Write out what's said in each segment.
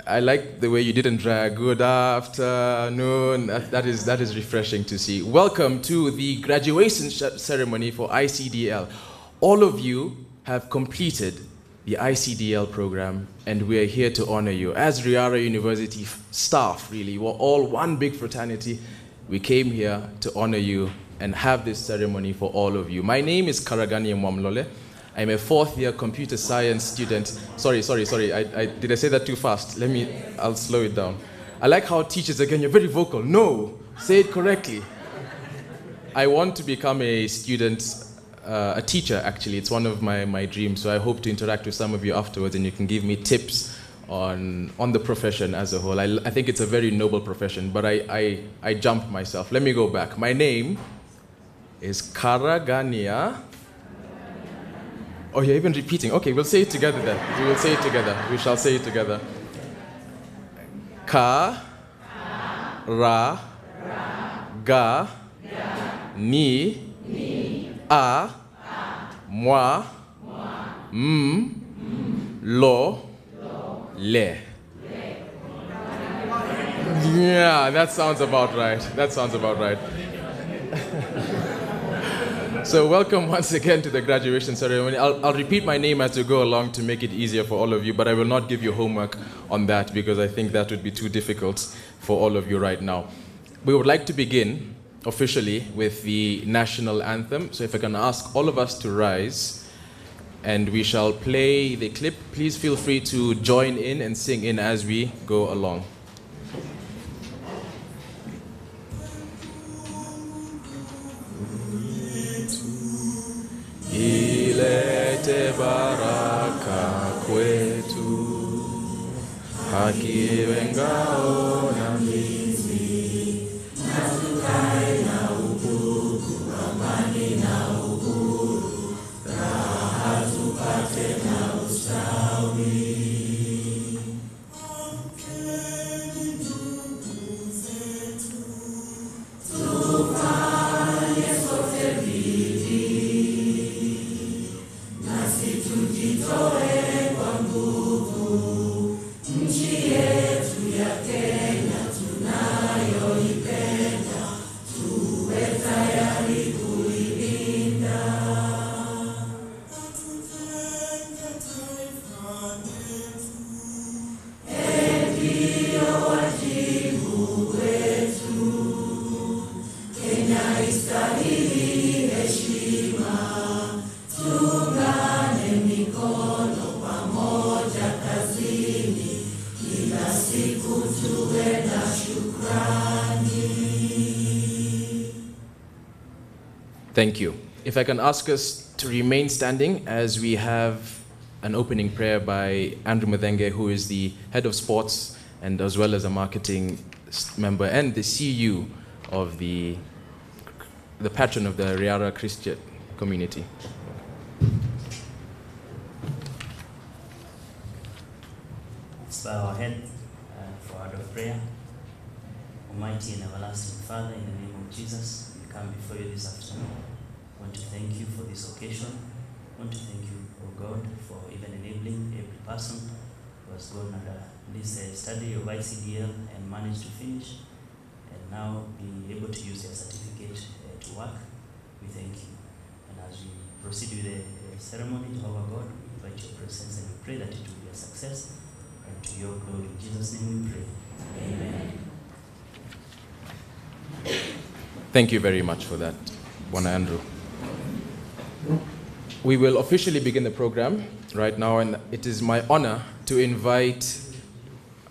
I like the way you didn't drag good afternoon. That is refreshing to see. Welcome to the graduation ceremony for ICDL. All of you have completed the ICDL program, and we are here to honor you. As Riara University staff, really, we're all one big fraternity. We came here to honor you and have this ceremony for all of you. My name is Karagani Mwamlole. I'm a fourth-year computer science student. Sorry. Did I say that too fast? I'll slow it down. I like how teachers, again, you're very vocal. No, say it correctly. I want to become a student, a teacher, actually. It's one of my dreams, so I hope to interact with some of you afterwards, and you can give me tips on the profession as a whole. I think it's a very noble profession, but I jumped myself. Let me go back. My name is Karagania. Oh, you're even repeating. Okay, we'll say it together then. We will say it together. We shall say it together. Ka, ra, ga, ni, a, moi, lo, le. Yeah, that sounds about right. That sounds about right. So welcome once again to the graduation ceremony. I'll repeat my name as we go along to make it easier for all of you, but I will not give you homework on that because I think that would be too difficult for all of you right now. We would like to begin officially with the national anthem. So if I can ask all of us to rise, and we shall play the clip. Please feel free to join in and sing in as we go along. Ilete baraka kwetu, haki iwe ngao na mlinzi, na tukae na uhuru, amani na uhuru, raha tupate na ustawi. Thank you. If I can ask us to remain standing as we have an opening prayer by Andrew Mudenge, who is the head of sports and as well as a marketing member and the CU of the patron of the Riara Christian community. Let's bow our head for a word of prayer. Almighty and everlasting Father, in the name of Jesus, we come before you this afternoon. I want to thank you for this occasion. I want to thank you, O God, for even enabling every person who has gone under this study of ICDL and managed to finish, and now being able to use their certificate to work. We thank you. And as we proceed with the ceremony, Jehovah God, we invite your presence and we pray that it will be a success. And to your glory, in Jesus' name we pray. Amen. Thank you very much for that, Bwana Andrew. We will officially begin the program right now, and it is my honor to invite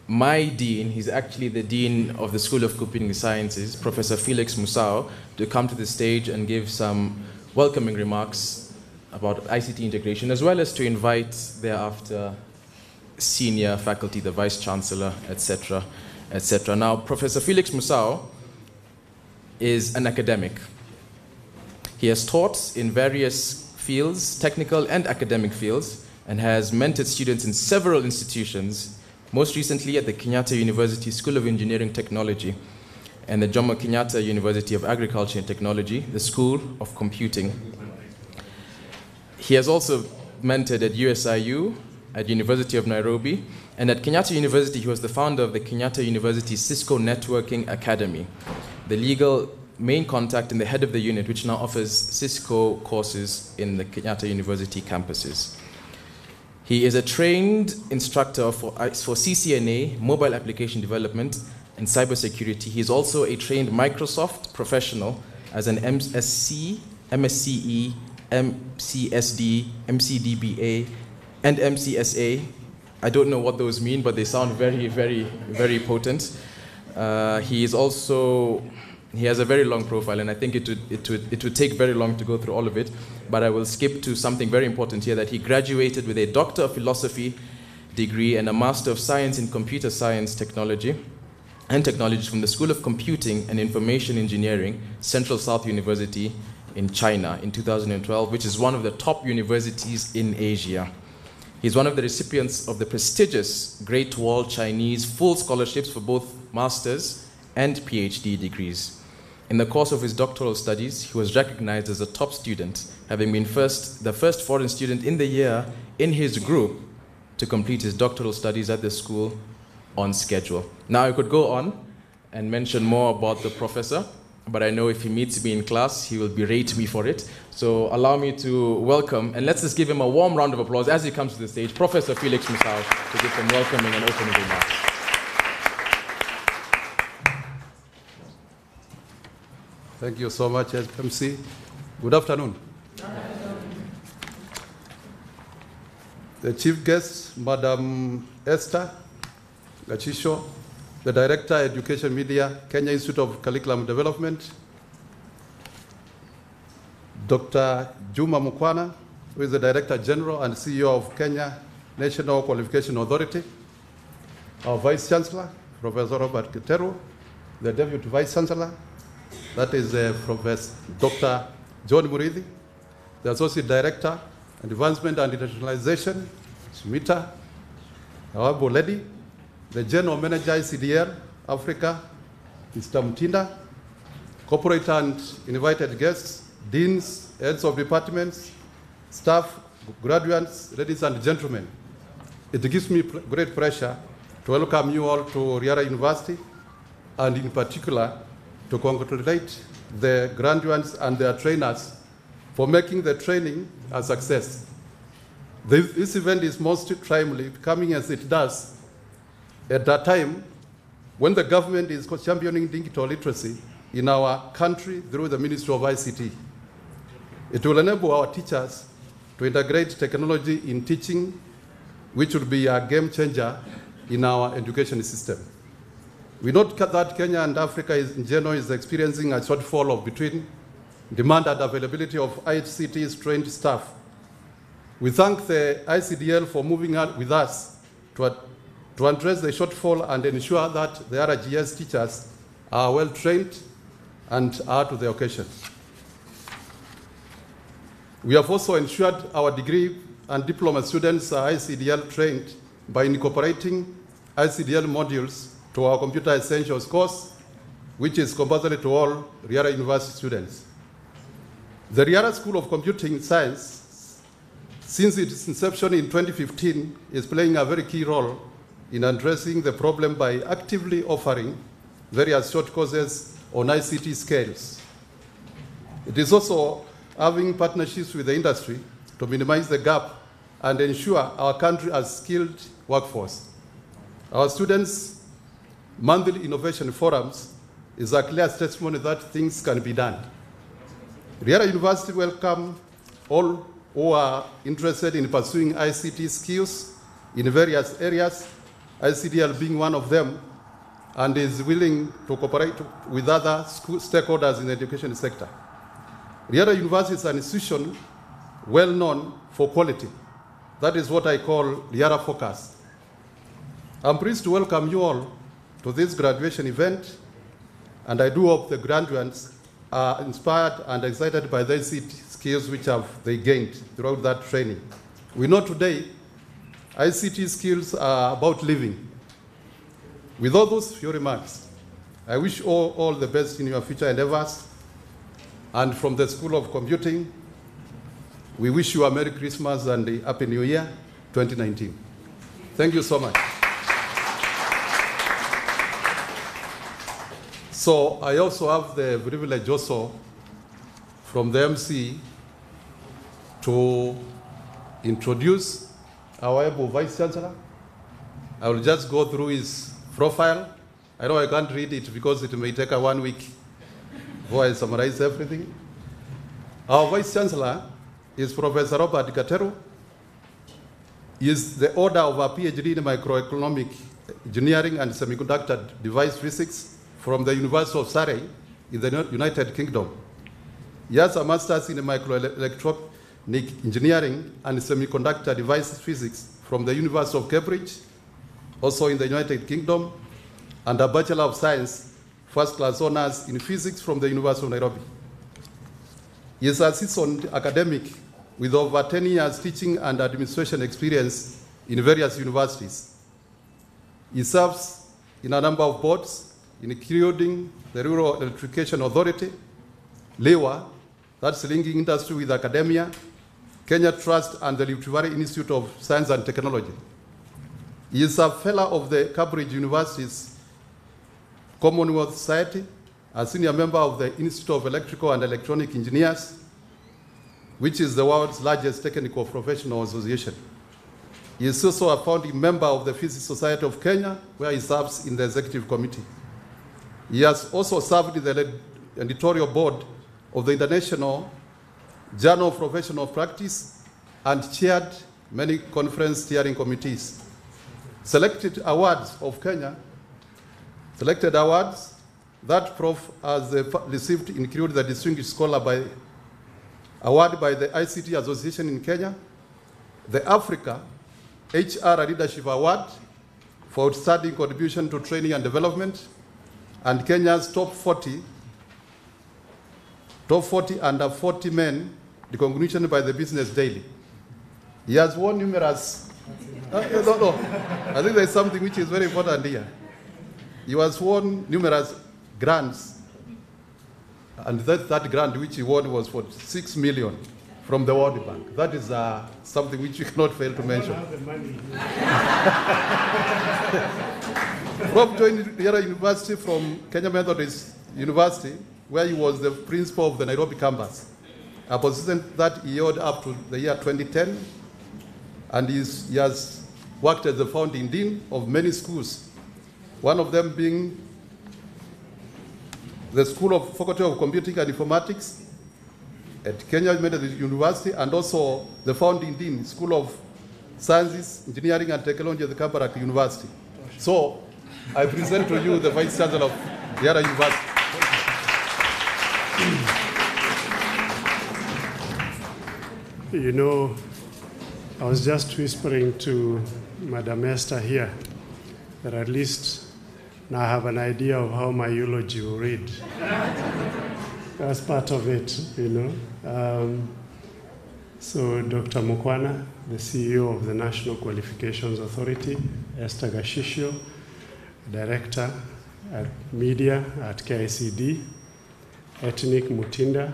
my dean, he's actually the dean of the School of Computing Sciences, Professor Felix Musao, to come to the stage and give some welcoming remarks about ICT integration, as well as to invite thereafter senior faculty, the Vice-chancellor, etc., etc. Now, Professor Felix Musao is an academic. He has taught in various fields, technical and academic fields, and has mentored students in several institutions, most recently at the Kenyatta University School of Engineering Technology and the Jomo Kenyatta University of Agriculture and Technology, the School of Computing. He has also mentored at USIU, at University of Nairobi. And at Kenyatta University, he was the founder of the Kenyatta University Cisco Networking Academy, the legal main contact and the head of the unit, which now offers Cisco courses in the Kenyatta University campuses. He is a trained instructor for CCNA, mobile application development, and cybersecurity. He is also a trained Microsoft professional as an MSc, MSCE, MCSD, MCDBA, and MCSA. I don't know what those mean, but they sound very, very, very potent. He has a very long profile, and I think it would take very long to go through all of it, but I will skip to something very important here, that he graduated with a Doctor of Philosophy degree and a Master of Science in Computer Science Technology from the School of Computing and Information Engineering, Central South University in China in 2012, which is one of the top universities in Asia. He's one of the recipients of the prestigious Great Wall Chinese full scholarships for both master's and PhD degrees. In the course of his doctoral studies, he was recognized as a top student, having been the first foreign student in the year in his group to complete his doctoral studies at the school on schedule. Now, I could go on and mention more about the professor, but I know if he meets me in class, he will berate me for it. So allow me to welcome, and let's just give him a warm round of applause as he comes to the stage, Professor Felix Musau, to give some welcoming and opening remarks. Thank you so much, MC. Good afternoon. The chief guest, Madam Esther Gachisho, the Director, Education Media, Kenya Institute of Curriculum Development, Dr. Juma Mukwana, who is the Director General and CEO of Kenya National Qualification Authority, our Vice-chancellor, Professor Robert Kiteru, the Deputy Vice-chancellor, that is Professor Dr. John Murithi, the Associate Director, Advancement and Internationalization, Smita, our lady, the General Manager, ICDL Africa, Mr. Mutinda, corporate and invited guests, deans, heads of departments, staff, graduates, ladies and gentlemen. It gives me great pleasure to welcome you all to Riara University, and in particular, to congratulate the graduates and their trainers for making the training a success. This event is most timely, coming as it does at that time when the government is championing digital literacy in our country through the Ministry of ICT. It will enable our teachers to integrate technology in teaching, which will be a game changer in our education system. We note that Kenya and Africa in general is experiencing a shortfall of between demand and availability of ICT's trained staff. We thank the ICDL for moving on with us to address the shortfall and ensure that the RGS teachers are well trained and are to the occasion. We have also ensured our degree and diploma students are ICDL trained by incorporating ICDL modules to our Computer Essentials course, which is compulsory to all Riara University students. The Riara School of Computing Science, since its inception in 2015, is playing a very key role in addressing the problem by actively offering various short courses on ICT skills. It is also having partnerships with the industry to minimize the gap and ensure our country has skilled workforce. Our students' monthly innovation forums is a clear testimony that things can be done. Riara University welcome all who are interested in pursuing ICT skills in various areas, ICDL being one of them, and is willing to cooperate with other stakeholders in the education sector. Riara University is an institution well known for quality. That is what I call Riara Focus. I'm pleased to welcome you all to this graduation event, and I do hope the graduates are inspired and excited by the ICT skills which they gained throughout that training. We know today ICT skills are about living. With all those few remarks, I wish all the best in your future endeavors. And from the School of Computing, we wish you a Merry Christmas and a Happy New Year. 2019. Thank you so much. So I also have the privilege also from the MC to introduce our able Vice-chancellor. I will just go through his profile. I know I can't read it because it may take 1 week before I summarize everything. Our Vice-chancellor is Professor Robert Gateru. He is the holder of a PhD in microeconomic engineering and semiconductor device physics from the University of Surrey in the United Kingdom. He has a master's in microelectronic engineering and semiconductor device physics from the University of Cambridge, also in the United Kingdom, and a Bachelor of Science, first class honors in physics from the University of Nairobi. He is a seasoned academic with over 10 years teaching and administration experience in various universities. He serves in a number of boards, including the Rural Electrification Authority, LEWA, that's linking industry with academia, Kenya Trust, and the Rift Valley Institute of Science and Technology. He is a fellow of the Cambridge University's Commonwealth Society, a senior member of the Institute of Electrical and Electronic Engineers, which is the world's largest technical professional association. He is also a founding member of the Physics Society of Kenya, where he serves in the executive committee. He has also served in the editorial board of the International Journal of Professional Practice and chaired many conference steering committees. Selected awards of Kenya, selected awards that Prof has received include the Distinguished Scholar Award by the ICT Association in Kenya, the Africa HR Leadership Award for outstanding contribution to training and development, and Kenya's top 40 under 40 men, recognition by the Business Daily. He has won numerous, I think there's something which is very important here. He has won numerous grants, and that grant which he won was for 6 million from the World Bank. That is something which you cannot fail to mention. Rob joined Riara University from Kenya Methodist University, where he was the principal of the Nairobi campus, a position that he held up to the year 2010, and he has worked as the founding dean of many schools, one of them being the School of Faculty of Computing and Informatics at Kenya Methodist University, and also the founding dean, School of Sciences, Engineering and Technology at the Kabarak University. So I present to you the Vice-chancellor of Riara University. You know, I was just whispering to Madam Esther here that at least now I have an idea of how my eulogy will read. That's part of it, you know. So Dr. Mukwana, the CEO of the National Qualifications Authority, Esther Gashishio, Director at Media at KICD, Ethnic Mutinda,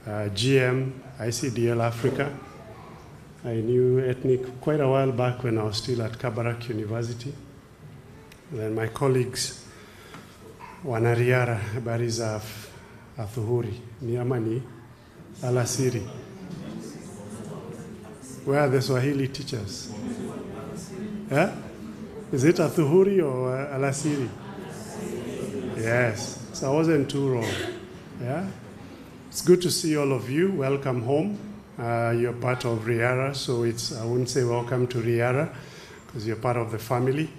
GM, ICDL Africa. I knew Ethnic quite a while back when I was still at Kabarak University. And then my colleagues, Wanariara, Bariza Athuhuri, Niamani, Alasiri. Where are the Swahili teachers? Yeah? Is it Athuhuri or Alasiri? Yes, so I wasn't too wrong. Yeah? It's good to see all of you. Welcome home. You're part of Riara, so I wouldn't say welcome to Riara, because you're part of the family.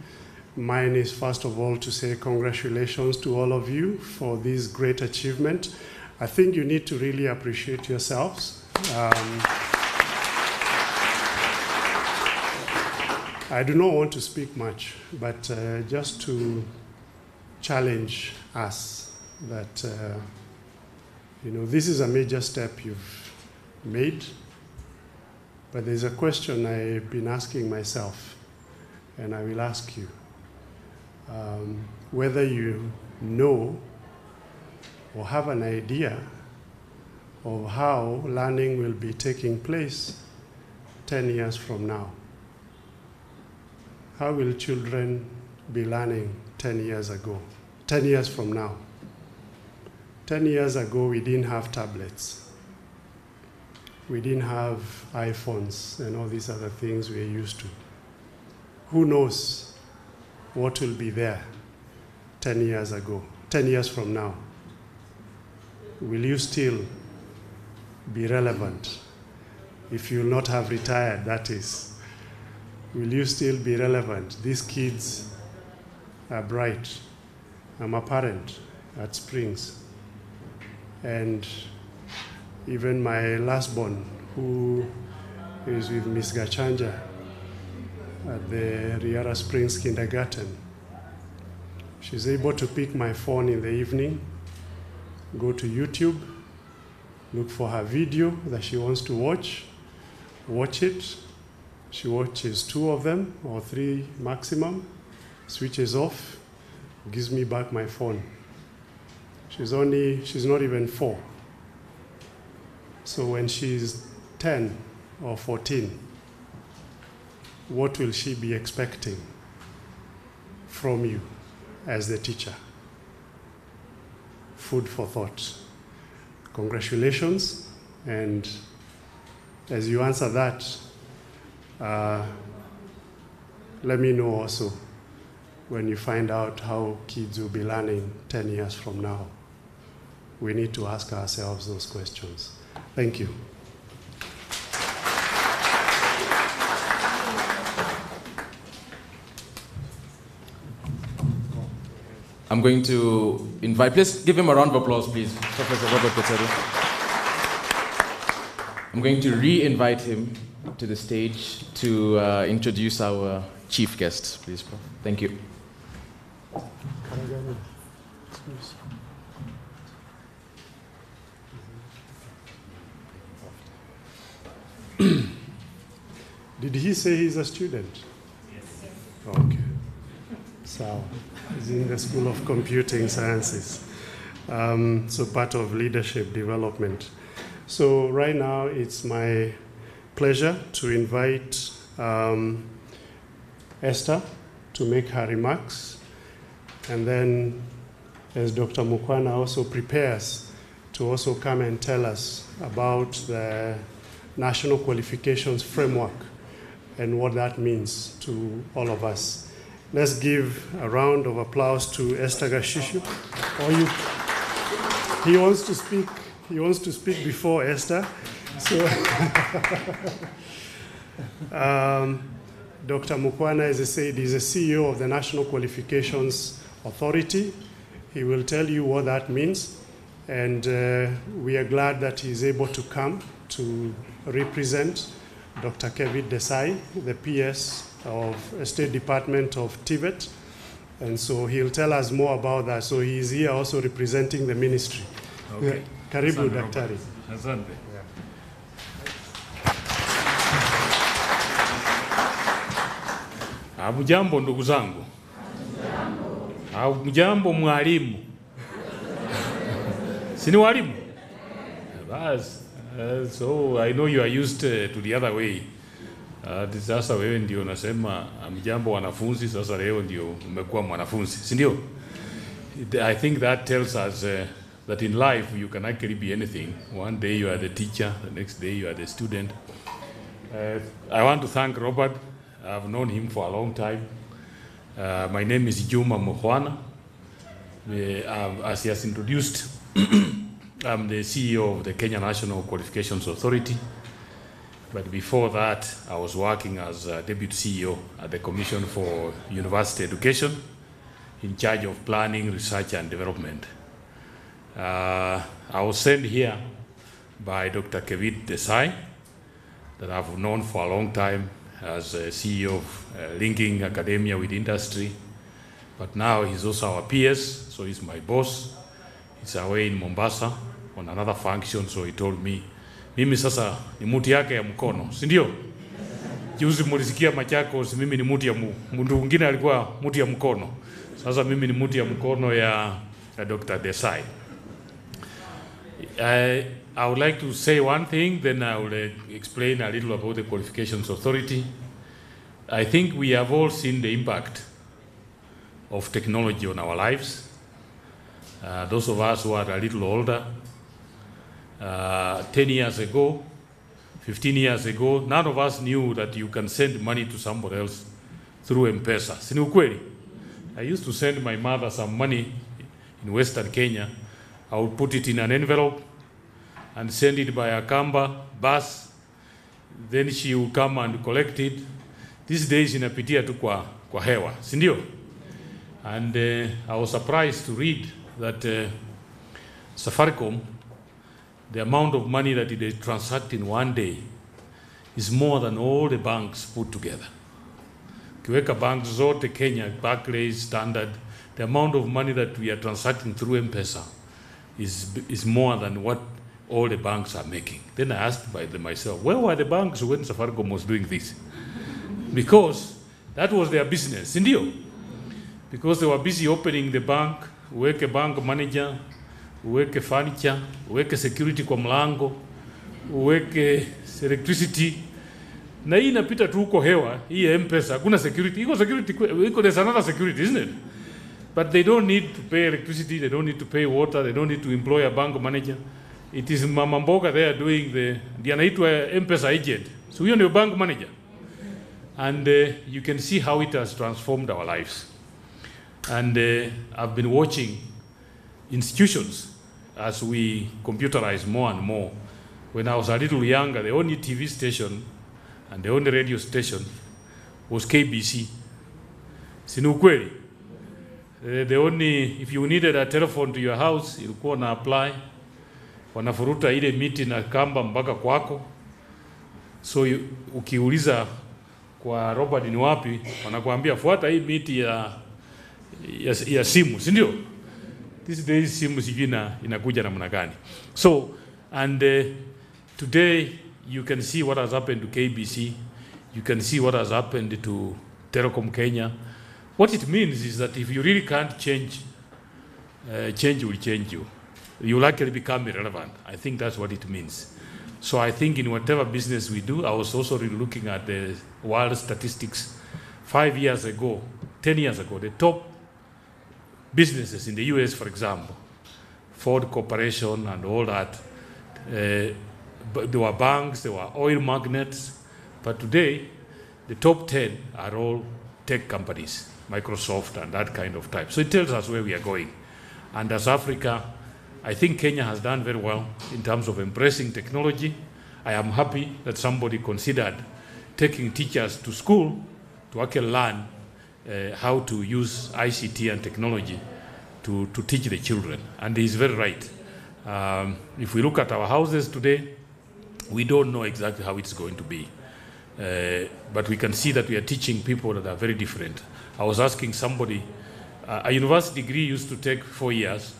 Mine is, first of all, to say congratulations to all of you for this great achievement. I think you need to really appreciate yourselves. I do not want to speak much, but just to challenge us that, you know, this is a major step you've made, but there's a question I've been asking myself, and I will ask you. Whether you know or have an idea of how learning will be taking place 10 years from now. how will children be learning 10 years ago, 10 years from now? 10 years ago, we didn't have tablets. We didn't have iPhones and all these other things we're used to. Who knows what will be there 10 years ago, 10 years from now? Will you still be relevant? If you'll not have retired, that is. Will you still be relevant? These kids are bright. I'm a parent at Springs. And even my last born, who is with Miss Gachanja at the Riara Springs kindergarten, she's able to pick my phone in the evening, go to YouTube, look for her video that she wants to watch it. She watches 2 of them or 3 maximum, switches off, gives me back my phone. She's not even 4. So when she's 10 or 14, what will she be expecting from you as the teacher? Food for thought. Congratulations, and as you answer that, let me know also when you find out how kids will be learning 10 years from now. We need to ask ourselves those questions. Thank you. I'm going to invite, please give him a round of applause, please, Professor Robert Keteru. I'm going to re-invite him to the stage to introduce our chief guest, please, Prof. Thank you. Did he say he's a student? Yes. Okay. So he's in the School of Computing Sciences. So part of leadership development. So right now it's my pleasure to invite Esther to make her remarks. And then as Dr. Mukwana also prepares to also come and tell us about the National Qualifications Framework and what that means to all of us. Let's give a round of applause to Esther Gashishu. He wants to speak. He wants to speak before Esther. So, Dr. Mukwana, as I said, is the CEO of the National Qualifications Authority. He will tell you what that means, and we are glad that he is able to come to represent Dr. Kevin Desai, the PS of State Department of TVET, and so he'll tell us more about that. So he is here also representing the ministry. Okay. Karibu, Daktari. Asante. Hamjambo ndugu zangu. Hamjambo mwalimu. Si ni walimu? Bas. So I know you are used to the other way. Sasa wewe ndio unasema hamjambo wanafunzi, sasa leo ndio umekuwa mwanafunzi, si ndio? I think that tells us that in life you can actually be anything. One day you are the teacher, the next day you are the student. I want to thank Robert. I've known him for a long time. My name is Juma Mukwana. As he has introduced, I'm the CEO of the Kenya National Qualifications Authority. But before that, I was working as a Deputy CEO at the Commission for University Education, in charge of planning, research, and development. I was sent here by Dr. Kevin Desai, that I've known for a long time as a CEO of linking academia with industry. But now he's also our PS, so he's my boss. He's away in Mombasa on another function, so he told me, mimi sasa ni muti yake ya mkono, si ndio? Juzi mulisikia Machakos, mimi ni muti ya mtu mwingine alikuwa muti ya mkono. Sasa mimi ni muti ya mkono ya Dr. Desai. I would like to say one thing, then I will explain a little about the Qualifications Authority. I think we have all seen the impact of technology on our lives. Those of us who are a little older, 10 years ago, 15 years ago, none of us knew that you can send money to somebody else through M-Pesa. Si ni ukweli? I used to send my mother some money in Western Kenya. I would put it in an envelope and send it by a Kamba bus. Then she would come and collect it. These days inapitia tu kwa hewa, si ndio? And I was surprised to read that Safaricom, the amount of money that they transact in one day is more than all the banks put together. Kiweka banks zote Kenya, Barclays, Standard, the amount of money that we are transacting through M-Pesa is more than what all the banks are making. Then I asked myself, where were the banks when Safaricom was doing this? Because that was their business, indio. Because they were busy opening the bank, uweke bank manager, uweke furniture, uweke security kwa mlango, uweke electricity. Na hii inapita tu huko hewa, hii M-Pesa, hakuna security. There's another security, isn't it? But they don't need to pay electricity, they don't need to pay water, they don't need to employ a bank manager. It is Mama Mboga there doing the anaitwa M-Pesa agent. So huyo ndio bank manager. And you can see how it has transformed our lives. And I've been watching institutions as we computerize more and more. When I was a little younger, the only TV station and the only radio station was KBC. Si ni ukweli? The only, if you needed a telephone to your house, ilikuwa na apply. Wanafuruta ile miti na kamba mpaka kwako. So ukiuliza kwa Robert ni wapi, wanakuambia fuata hii miti ya simu, si ndio? These days simu sijina inakuja namna gani. So, and today you can see what has happened to KBC. You can see what has happened to Telecom Kenya. What it means is that if you really can't change, change will change you. You will actually become irrelevant. I think that's what it means. So I think in whatever business we do, I was also really looking at the world statistics. 5 years ago, 10 years ago, the top businesses in the US, for example, Ford Corporation and all that, there were banks, there were oil magnates, but today the top 10 are all tech companies, Microsoft and that kind of type. So it tells us where we are going. And as Africa, I think Kenya has done very well in terms of embracing technology. I am happy that somebody considered taking teachers to school to actually learn how to use ICT and technology to teach the children. And he's very right. If we look at our houses today, we don't know exactly how it's going to be. But we can see that we are teaching people that are very different. I was asking somebody, a university degree used to take 4 years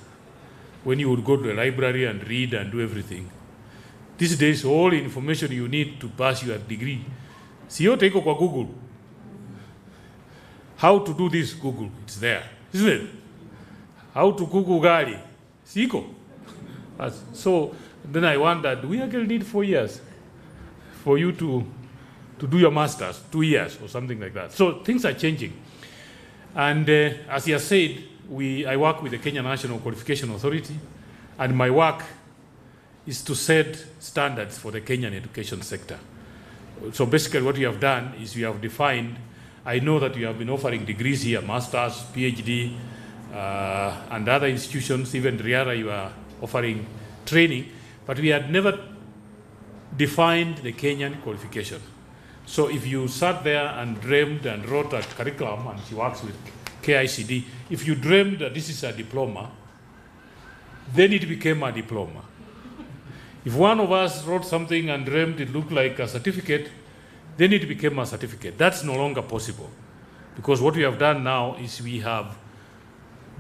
when you would go to the library and read and do everything. These days, all the information you need to pass your degree, siyo iko kwa Google. How to do this, Google, it's there, isn't it? How to Google gari, siko. So then I wondered, do we actually need 4 years for you to do your master's, 2 years or something like that? So things are changing. And as he has said, I work with the Kenya National Qualification Authority, and my work is to set standards for the Kenyan education sector. So basically what we have done is we have defined, I know that we have been offering degrees here, master's, PhD, and other institutions, even Riara, you are offering training, but we had never defined the Kenyan qualification. So if you sat there and dreamed and wrote a curriculum, and she works with KICD, if you dreamed that this is a diploma, then it became a diploma. If one of us wrote something and dreamed it looked like a certificate, then it became a certificate. That's no longer possible. Because what we have done now is we have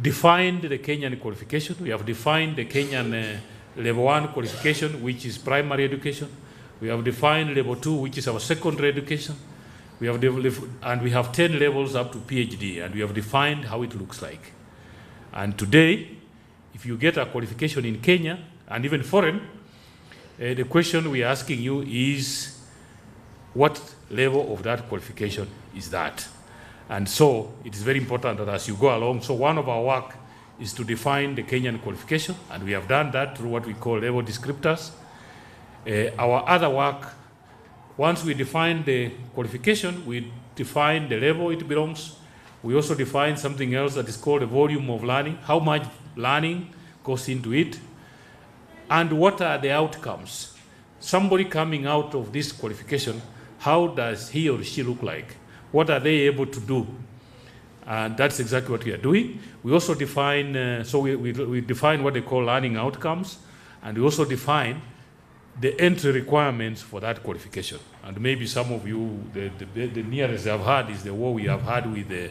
defined the Kenyan qualification. We have defined the Kenyan level 1 qualification, which is primary education. We have defined level 2, which is our secondary education. We have and we have 10 levels up to PhD, and we have defined how it looks like. And today, if you get a qualification in Kenya, and even foreign, the question we are asking you is, what level of that qualification is that. And so it is very important that as you go along, so one of our work is to define the Kenyan qualification, and we have done that through what we call level descriptors. Our other work, once we define the qualification, we define the level it belongs. We also define something else that is called the volume of learning, how much learning goes into it, and what are the outcomes. Somebody coming out of this qualification, how does he or she look like? What are they able to do? And that's exactly what we are doing. We also define, so we define what they call learning outcomes, and we also define the entry requirements for that qualification. And maybe some of you, the nearest I've had is the war we have had with the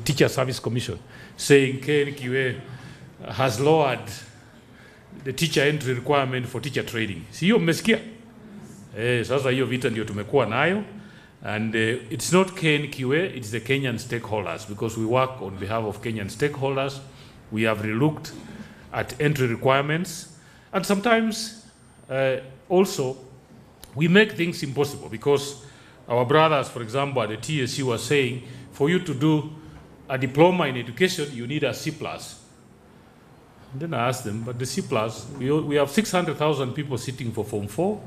Teacher Service Commission, saying KNQA has lowered the teacher entry requirement for teacher training. Siyo mmesikia? Sasa hiyo vita ndio tumekuwa nayo. And it's not KNQA, it's the Kenyan stakeholders, because we work on behalf of Kenyan stakeholders. We have relooked at entry requirements. And sometimes also we make things impossible, because our brothers, for example, at the TSU are saying, for you to do a diploma in education, you need a C+. And then I asked them, but the C+, we have 600,000 people sitting for Form 4.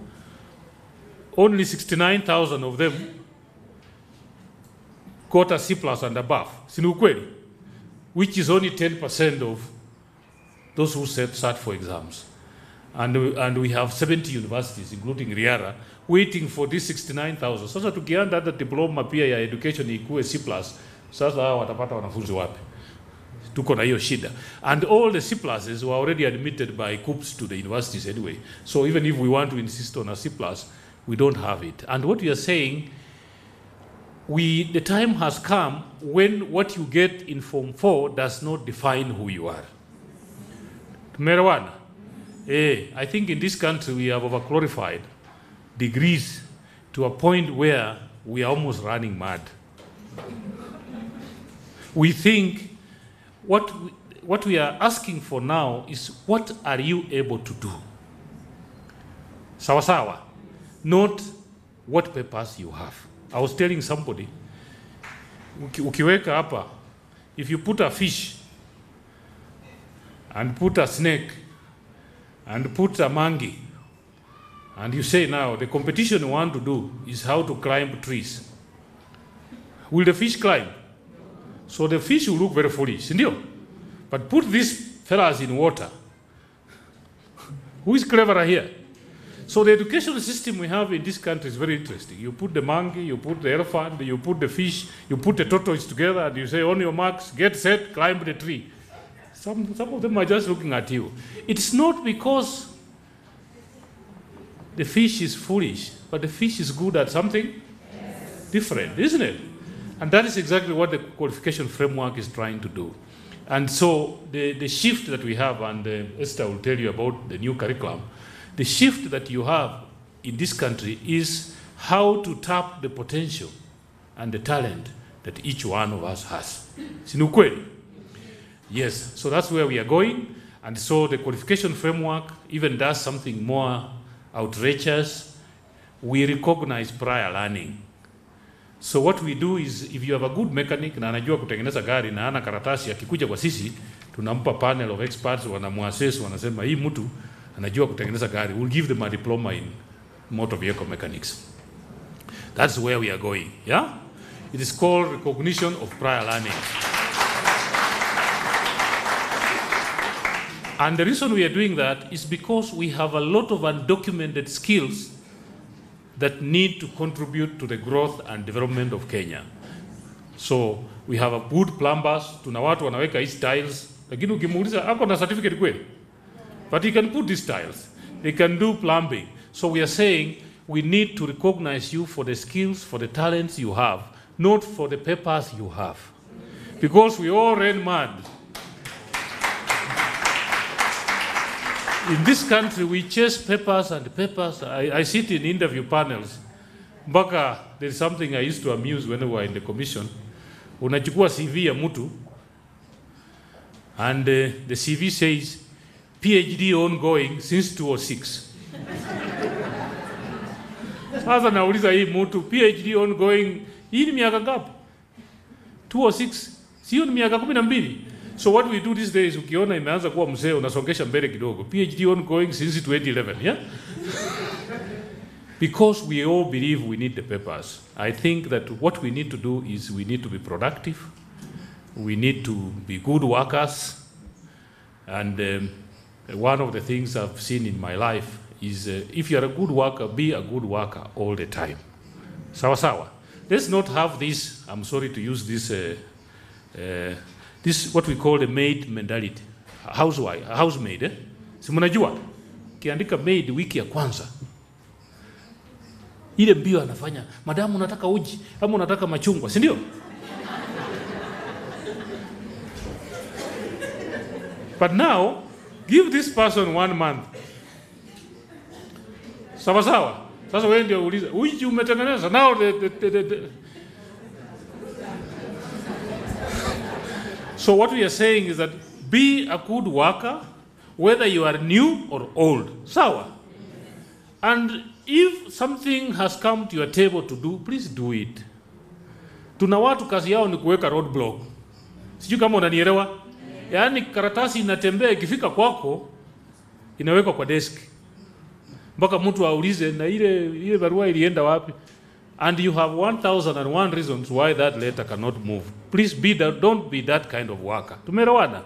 Only 69,000 of them got a C+ and above, which is only 10% of those who sat for exams. And we have 70 universities, including Riara, waiting for this 69,000. Sasa tukianda the diploma pia ya education ikuwe C+, sasa watapata wanafunzi wapi? Tuko na hiyo shida. And all the C+s were already admitted by COOPs to the universities anyway. So even if we want to insist on a C+, we don't have it. And what we are saying, the time has come when what you get in Form 4 does not define who you are. Tumeelewana? I think in this country we have overglorified degrees to a point where we are almost running mad. We think what we are asking for now is, what are you able to do? Sawa sawa. Not what papers you have. I was telling somebody, ukiweka hapa, if you put a fish and put a snake and put a monkey, and you say now the competition you want to do is how to climb trees, will the fish climb? So the fish will look very foolish, indio? But put these fellas in water. Who is cleverer here? So the educational system we have in this country is very interesting. You put the monkey, you put the elephant, you put the fish, you put the tortoise together, and you say, on your marks, get set, climb the tree. Some of them are just looking at you. It's not because the fish is foolish, but the fish is good at something different, isn't it? And that is exactly what the qualification framework is trying to do. And so the shift that we have, and Esther will tell you about the new curriculum, the shift that you have in this country is how to tap the potential and the talent that each one of us has. Sinukweli? Yes, so that's where we are going. And so the qualification framework even does something more outrageous. We recognize prior learning. So what we do is, if you have a good mechanic na anajua kutengeneza gari na ana karatasi, akikuja kwa sisi tunampa panel of experts, wanamuassess, wanasema hii mtu anajua kutengeneza gari. We'll give them a diploma in motor vehicle mechanics. That's where we are going. Yeah? It is called recognition of prior learning. And the reason we are doing that is because we have a lot of undocumented skills that need to contribute to the growth and development of Kenya. So we have a good plumbers, tuna watu wanaweka hii tiles, lakini ukimuuliza ako na certificate kweli? But he can put these tiles. They can do plumbing. So we are saying we need to recognize you for the skills, for the talents you have, not for the papers you have. Because we all ran mad. In this country, we chase papers and papers. I sit in interview panels. Mbaka, there's something I used to amuse when we were in the commission. Unachukua CV ya mtu, and the CV says, PhD ongoing since 2006. Sasa nauliza hii mtu PhD ongoing, hii ni miaka ngapi? 2 or 6? Sio ni miaka 12. So what we do these days, ukiona imeanza kuwa mzee unasongesha mbele kidogo. PhD ongoing since 2011, yeah? Because we all believe we need the papers. I think that what we need to do is we need to be productive. We need to be good workers. And one of the things I've seen in my life is if you're a good worker, be a good worker all the time. Sawa sawa. Let's not have this, I'm sorry to use this, this what we call a maid mentality. Housemaid, eh? Si mnajua? Kiandika maid wiki ya kwanza. Ile mbio anafanya, madamu unataka uji, ama unataka machungwa, si ndio? But now, give this person 1 month. Sawa sawa. Sasa wewe ndio uuliza, uji umetengeneza? Now So what we are saying is that be a good worker, whether you are new or old. Sawa. And if something has come to your table to do, please do it. Tuna watu kazi yao ni kuweka roadblock. Sijui kama unanielewa? Yaani karatasi inatembea ikifika kwako inawekwa kwa desk. Mpaka mtu aulize na ile barua ilienda wapi? And you have 1001 reasons why that letter cannot move. Please don't be that kind of worker. Tumeelewana?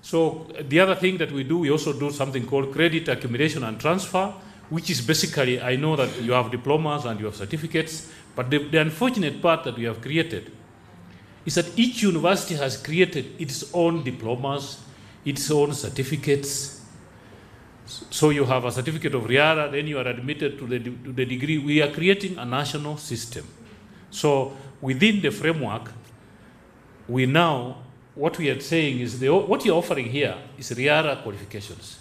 So the other thing that we do, we also do something called credit accumulation and transfer, which is basically, I know that you have diplomas and you have certificates, but the unfortunate part that we have created is that each university has created its own diplomas, its own certificates. So you have a certificate of Riara, then you are admitted to the degree. We are creating a national system. So within the framework, we now, what we are saying is, what you're offering here is Riara qualifications.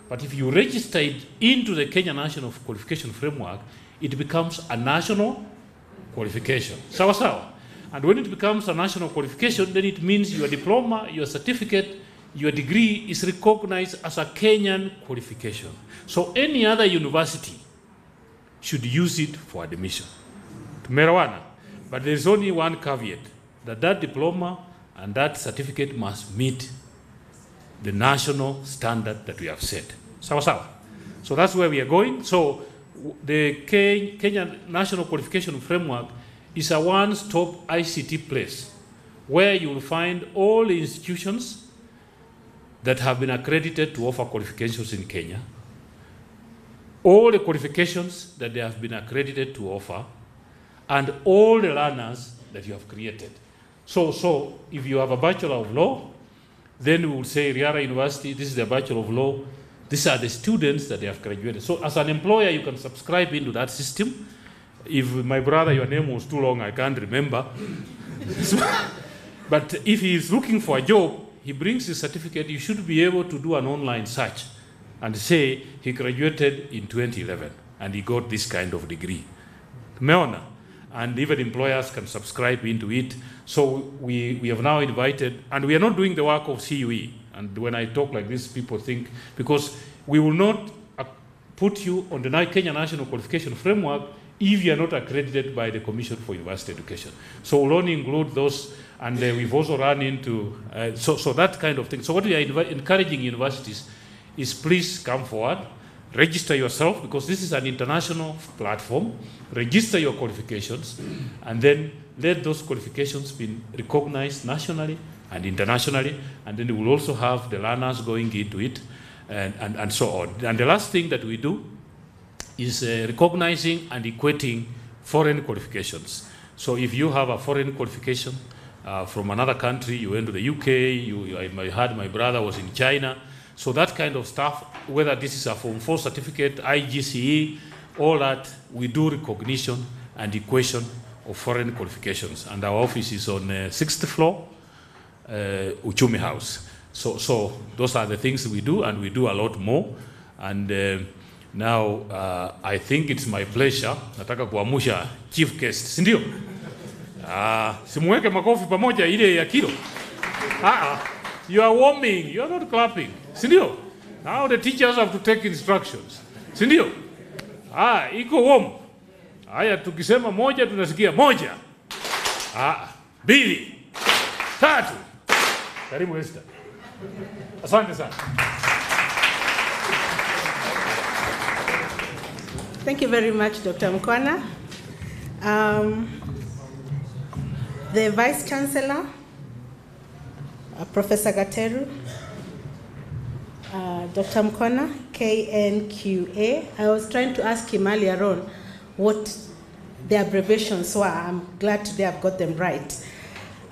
But if you register it into the Kenya National Qualification Framework, it becomes a national qualification. Sawa sawa. And when it becomes a national qualification, then it means your diploma, your certificate, your degree is recognized as a Kenyan qualification. So any other university should use it for admission. Tumeelewana? But there is only one caveat, that diploma and that certificate must meet the national standard that we have set. Sawa sawa. So that's where we are going. So the Kenya National Qualification Framework is a one-stop ICT place where you will find all the institutions that have been accredited to offer qualifications in Kenya, all the qualifications that they have been accredited to offer, and all the learners that you have created. So if you have a Bachelor of Law, then we will say Riara University, this is the Bachelor of Law, these are the students that they have graduated. So as an employer, you can subscribe into that system. If my brother, your name was too long, I can't remember. But if he is looking for a job, he brings his certificate, you should be able to do an online search and say he graduated in 2011 and he got this kind of degree. Meona. And even employers can subscribe into it. So we have now invited, and we are not doing the work of CUE. And when I talk like this, people think, because we will not put you on the Kenya National Qualification Framework if you are not accredited by the Commission for University Education. So we'll only include those, and we've also run into, so that kind of thing. So what we are encouraging universities is please come forward, register yourself, because this is an international platform, register your qualifications, and then let those qualifications be recognized nationally and internationally, and then we will also have the learners going into it, and so on. And the last thing that we do is recognizing and equating foreign qualifications. So if you have a foreign qualification from another country, you went to the UK, I heard my brother was in China, so that kind of stuff, whether this is a Form 4 certificate, IGCE, all that, we do recognition and equation of foreign qualifications. And our office is on 6th floor, Uchumi House. So those are the things we do, and we do a lot more. And now I think it's my pleasure, nataka kuamusha chief guest, si ndio? Simuweke makofi pamoja ile ya kilo. You are warming, you are not clapping. Si ndio? Now the teachers have to take instructions. Si ndio? Iko warm. Haya, tukisema moja tunasikia moja. Mbili. Tatu. Karibu Esther. Asante sana. Thank you very much, Dr. Mkwana. The Vice-chancellor, Professor Gateru, Dr. Mkwana, KNQA. I was trying to ask him earlier on what the abbreviations were. I'm glad today I've got them right.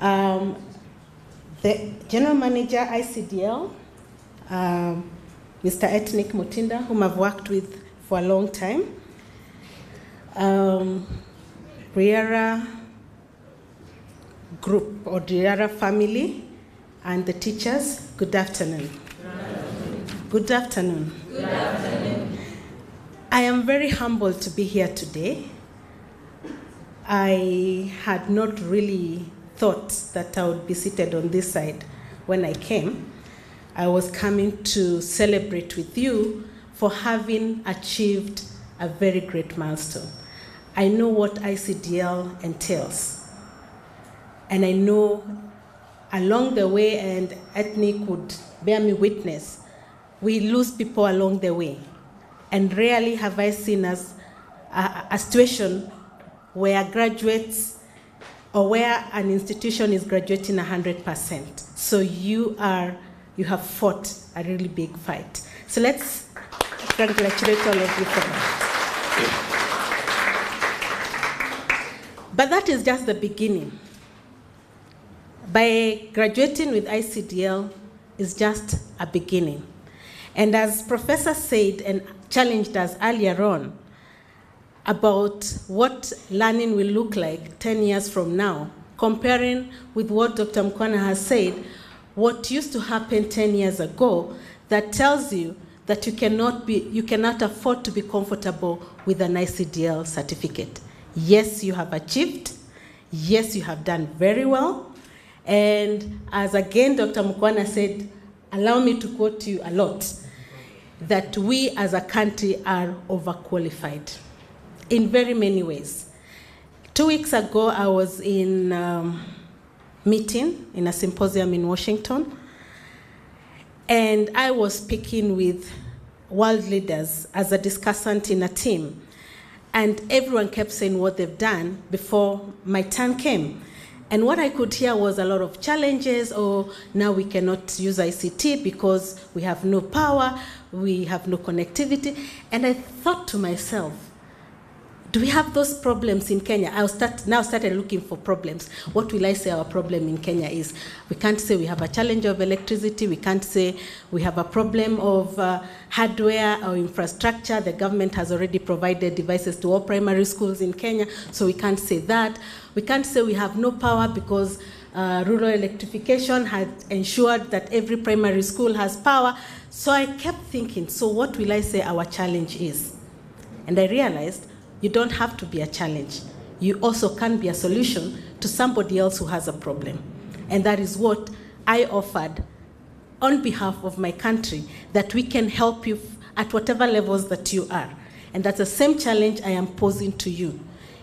The General Manager, ICDL, Mr. Ethnic Mutinda, whom I've worked with for a long time. Riara group or Riara family and the teachers, good afternoon. Good afternoon. Good afternoon. I am very humbled to be here today. I had not really thought that I would be seated on this side when I came. I was coming to celebrate with you for having achieved a very great milestone. I know what ICDL entails. And I know along the way, and Ethnic would bear me witness, we lose people along the way. And rarely have I seen as a situation where graduates or where an institution is graduating 100%. So you have fought a really big fight. So let's congratulate all of you for that. But that is just the beginning. By graduating with ICDL is just a beginning. And as Professor said and challenged us earlier on about what learning will look like 10 years from now, comparing with what Dr. Mkwana has said, what used to happen 10 years ago, that tells you that you cannot afford to be comfortable with an ICDL certificate. Yes, you have achieved. Yes, you have done very well. And as again Dr. Mkwana said, allow me to quote you a lot, that we as a country are overqualified in very many ways. 2 weeks ago, I was in a meeting, in a symposium in Washington, and I was speaking with world leaders as a discussant in a team. And everyone kept saying what they've done before my turn came. And what I could hear was a lot of challenges. Oh, now we cannot use ICT because we have no power, we have no connectivity. And I thought to myself, do we have those problems in Kenya? I now started looking for problems. What will I say our problem in Kenya is? We can't say we have a challenge of electricity. We can't say we have a problem of hardware or infrastructure. The government has already provided devices to all primary schools in Kenya, so we can't say that. We can't say we have no power because rural electrification has ensured that every primary school has power. So I kept thinking, so what will I say our challenge is? And I realized you don't have to be a challenge. You also can be a solution to somebody else who has a problem. And that is what I offered on behalf of my country, that we can help you at whatever levels that you are. And that's the same challenge I am posing to you,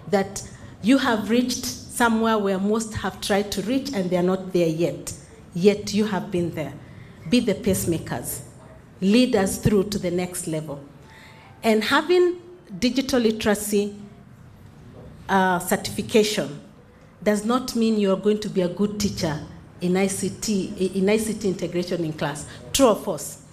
that you have reached somewhere where most have tried to reach and they are not there yet. Yet you have been there. Be the pacemakers. Lead us through to the next level. And having digital literacy certification does not mean you're going to be a good teacher in ICT integration in class. True or false?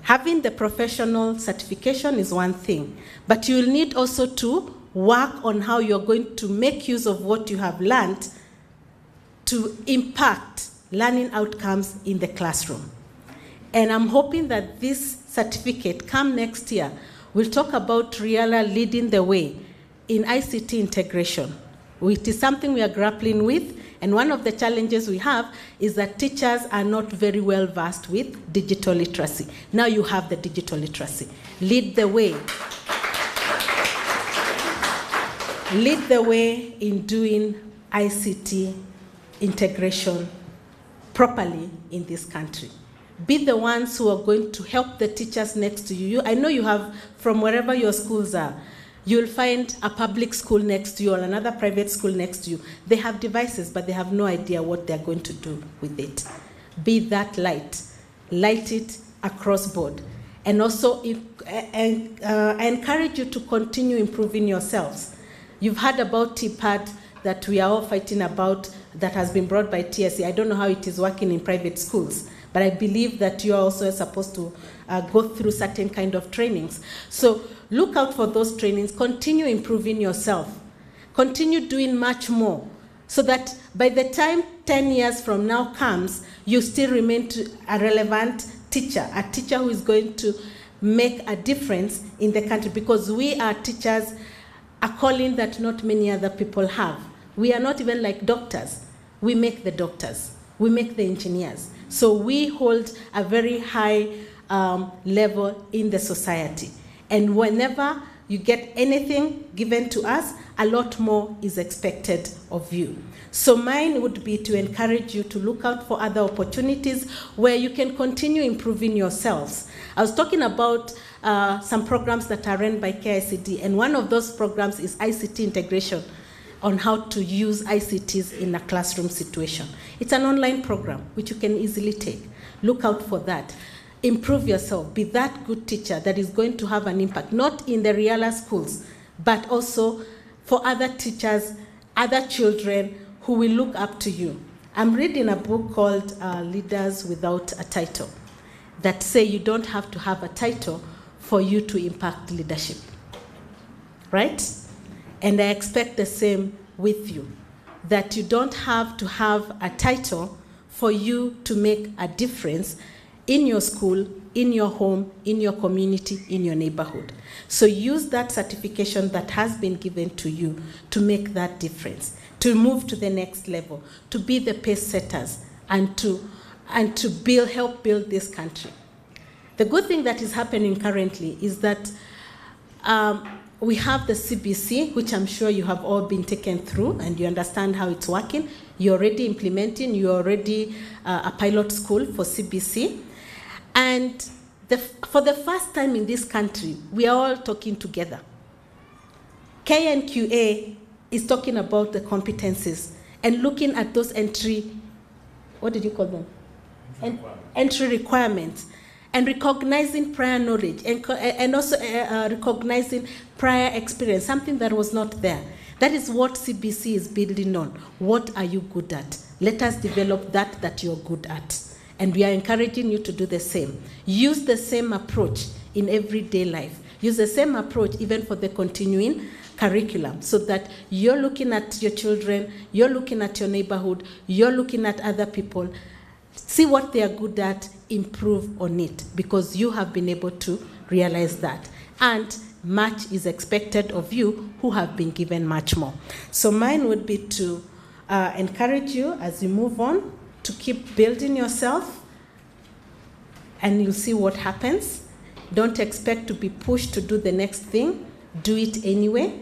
Having the professional certification is one thing, but you'll need also to work on how you're going to make use of what you have learned to impact learning outcomes in the classroom. And I'm hoping that this certificate, come next year, will talk about Riara leading the way in ICT integration. It is something we are grappling with, and one of the challenges we have is that teachers are not very well versed with digital literacy. Now you have the digital literacy. Lead the way. Lead the way in doing ICT integration properly in this country. Be the ones who are going to help the teachers next to you. I know you have, from wherever your schools are, You'll find a public school next to you or another private school next to you. They have devices, but they have no idea what they're going to do with it. Be that light. Light it across board. And also, I encourage you to continue improving yourselves. You've heard about TPAD that we are all fighting about, that has been brought by TSC. I don't know how it is working in private schools, but I believe that you are also supposed to go through certain kind of trainings. So look out for those trainings. Continue improving yourself. Continue doing much more, so that by the time 10 years from now comes, you still remain a relevant teacher, a teacher who is going to make a difference in the country, because we are teachers, a calling that not many other people have. We are not even like doctors. We make the doctors. We make the engineers. So we hold a very high level in the society. And whenever you get anything given to us, a lot more is expected of you. So mine would be to encourage you to look out for other opportunities where you can continue improving yourselves. I was talking about some programs that are run by KICD, and one of those programs is ICT integration, on how to use ICTs in a classroom situation. It's an online program which you can easily take. Look out for that. Improve yourself. Be that good teacher that is going to have an impact, not in the Riara schools, but also for other teachers, other children who will look up to you. I'm reading a book called Leaders Without a Title, that say you don't have to have a title for you to impact leadership, right? And I expect the same with you, that you don't have to have a title for you to make a difference in your school, in your home, in your community, in your neighborhood. So use that certification that has been given to you to make that difference, to move to the next level, to be the pace setters, and to help build this country. The good thing that is happening currently is that we have the CBC, which I'm sure you have all been taken through and you understand how it's working. You're already implementing, you're already a pilot school for CBC. And for the first time in this country, we are all talking together. KNQA is talking about the competencies and looking at those entry requirements, and recognizing prior knowledge and also recognizing prior experience, something that was not there. That is what CBC is building on. What are you good at? Let us develop that you're good at. And we are encouraging you to do the same. Use the same approach in everyday life. Use the same approach even for the continuing curriculum, so that you're looking at your children, you're looking at your neighborhood, you're looking at other people. See what they are good at, improve on it, because you have been able to realize that. And much is expected of you who have been given much more. So mine would be to encourage you as you move on to keep building yourself, and you'll see what happens. Don't expect to be pushed to do the next thing. Do it anyway.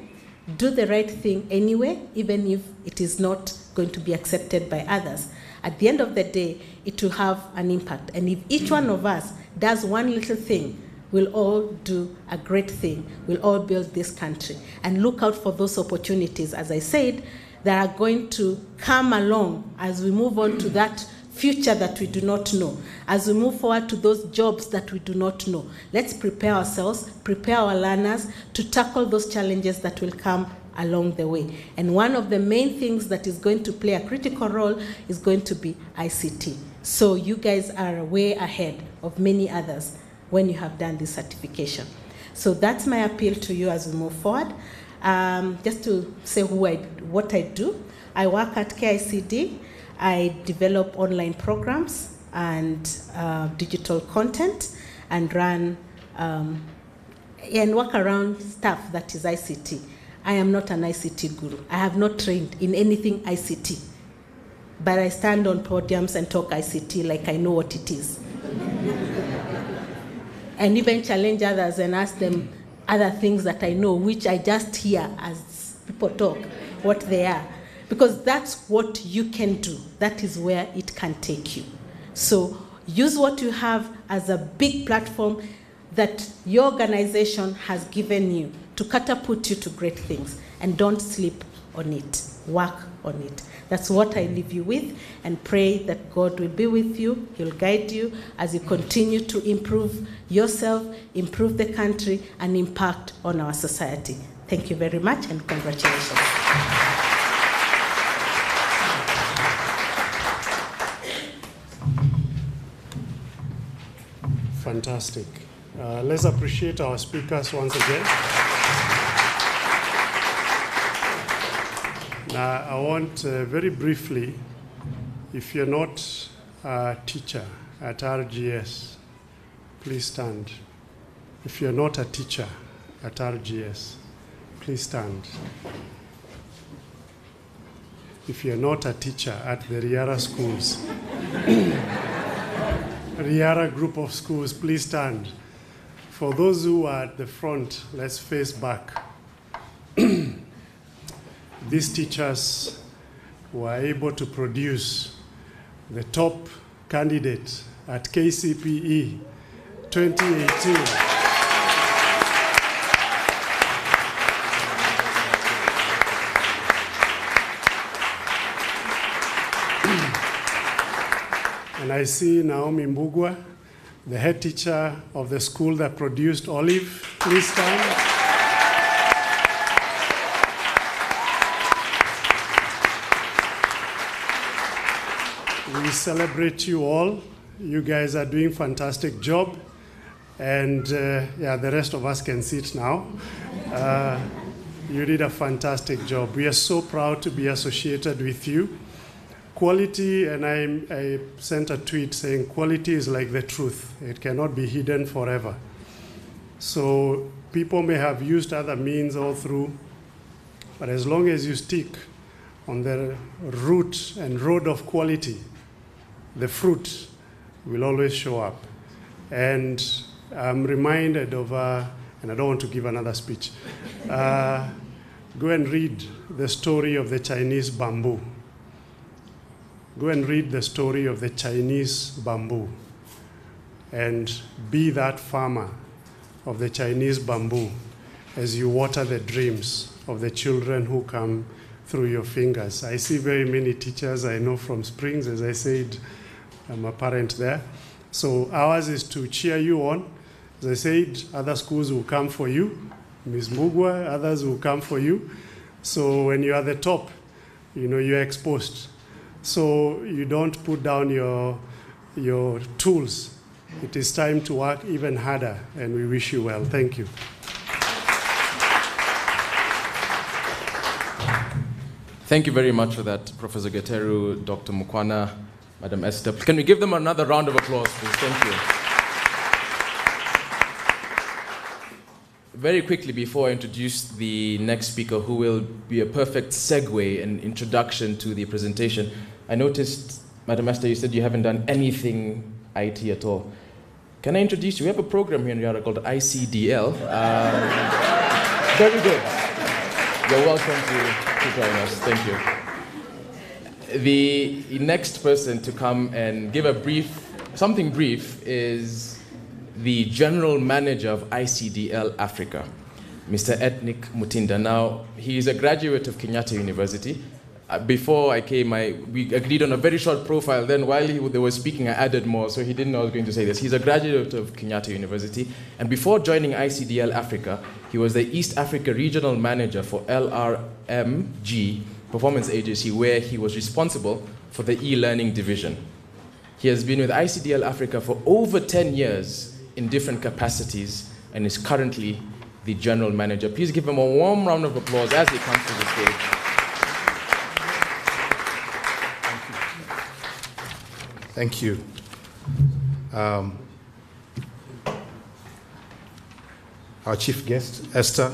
Do the right thing anyway, even if it is not going to be accepted by others. At the end of the day, it will have an impact. And if each one of us does one little thing, we'll all do a great thing. We'll all build this country. And look out for those opportunities, as I said, that are going to come along as we move on to that future that we do not know, as we move forward to those jobs that we do not know. Let's prepare ourselves, prepare our learners to tackle those challenges that will come along the way. And one of the main things that is going to play a critical role is going to be ICT. So you guys are way ahead of many others when you have done this certification. So that's my appeal to you as we move forward. Just to say what I do. I work at KICD. I develop online programs and digital content, and run and work around stuff that is ICT. I am not an ICT guru. I have not trained in anything ICT, but I stand on podiums and talk ICT like I know what it is. And even challenge others and ask them other things that I know, which I just hear as people talk, what they are. Because that's what you can do. That is where it can take you. So use what you have as a big platform that your organization has given you to catapult you to great things. And don't sleep on it. Work on it. That's what I leave you with, and pray that God will be with you. He'll guide you as you continue to improve yourself, improve the country, and impact on our society. Thank you very much, and congratulations. Fantastic. Let's appreciate our speakers once again. Now, I want very briefly, if you're not a teacher at RGS, please stand. If you're not a teacher at RGS, please stand. If you're not a teacher at the Riara schools, Riara group of schools, please stand. For those who are at the front, let's face back. These teachers were able to produce the top candidate at KCPE 2018. And I see Naomi Mbugwa, the head teacher of the school that produced Olive. Please stand. We celebrate you all. You guys are doing a fantastic job. And yeah, the rest of us can sit now. You did a fantastic job. We are so proud to be associated with you. Quality, and I sent a tweet saying quality is like the truth. It cannot be hidden forever. So people may have used other means all through, but as long as you stick on the route and road of quality, the fruit will always show up. And I'm reminded of, and I don't want to give another speech, go and read the story of the Chinese bamboo. Go and read the story of the Chinese bamboo and be that farmer of the Chinese bamboo as you water the dreams of the children who come through your fingers. I see very many teachers I know from Springs. As I said, I'm a parent there. So ours is to cheer you on. As I said, other schools will come for you. Ms. Mbugwa, others will come for you. So when you're at the top, you know, you're exposed. So you don't put down your tools. It is time to work even harder, and we wish you well. Thank you. Thank you very much for that, Professor Gateru, Dr. Mukwana, Madam Esther. Can we give them another round of applause, please? Thank you. Very quickly, before I introduce the next speaker, who will be a perfect segue and introduction to the presentation, I noticed, Madam Esther, you said you haven't done anything IT at all. Can I introduce you? We have a program here in Riara called ICDL. Very good. You're welcome to join us. Thank you. The next person to come and give something brief is the General Manager of ICDL Africa, Mr. Ethnic Mutinda. Now, he is a graduate of Kenyatta University. Before I came, we agreed on a very short profile. Then while they were speaking, I added more, so he didn't know I was going to say this. He's a graduate of Kenyatta University. And before joining ICDL Africa, he was the East Africa Regional Manager for LRMG Performance Agency, where he was responsible for the e-learning division. He has been with ICDL Africa for over 10 years in different capacities and is currently the General Manager. Please give him a warm round of applause as he comes to the stage. Thank you. Our chief guest, Esther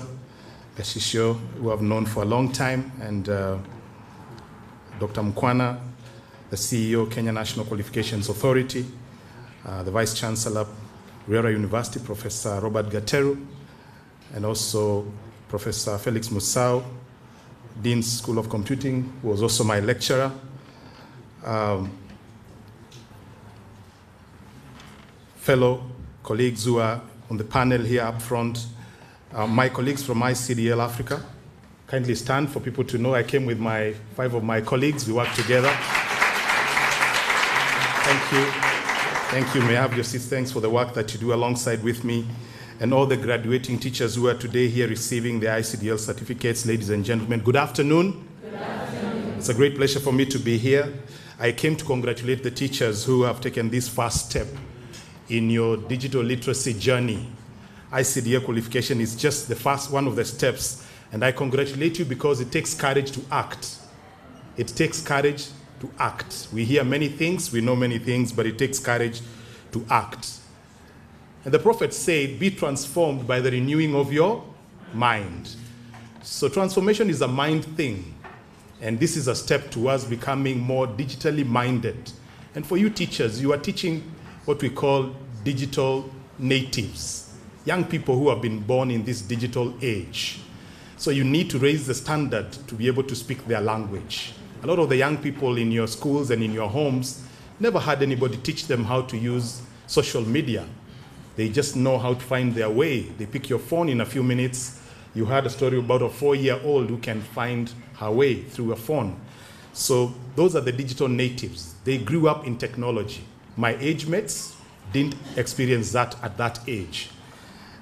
Gashishio, who I've known for a long time, and Dr. Mukwana, the CEO, Kenya National Qualifications Authority, the Vice-chancellor, Riara University, Professor Robert Gateru, and also Professor Felix Musau, Dean School of Computing, who was also my lecturer. Fellow colleagues who are on the panel here up front, My colleagues from ICDL Africa, kindly stand for people to know I came with 5 of my colleagues. We work together. Thank you. Thank you. May I have your seats? Thanks for the work that you do alongside with me. And all the graduating teachers who are today here receiving their ICDL certificates, ladies and gentlemen, good afternoon. Good afternoon. It's a great pleasure for me to be here. I came to congratulate the teachers who have taken this first step in your digital literacy journey. ICDL qualification is just the first one of the steps, and I congratulate you because it takes courage to act. It takes courage to act. We hear many things, we know many things, but it takes courage to act. And the prophet said, be transformed by the renewing of your mind. So transformation is a mind thing. And this is a step towards becoming more digitally minded. And for you teachers, you are teaching what we call digital natives, young people who have been born in this digital age. So you need to raise the standard to be able to speak their language. A lot of the young people in your schools and in your homes never had anybody teach them how to use social media. They just know how to find their way. They pick your phone in a few minutes. You heard a story about a 4-year-old who can find her way through a phone. So those are the digital natives. They grew up in technology. My age mates didn't experience that at that age.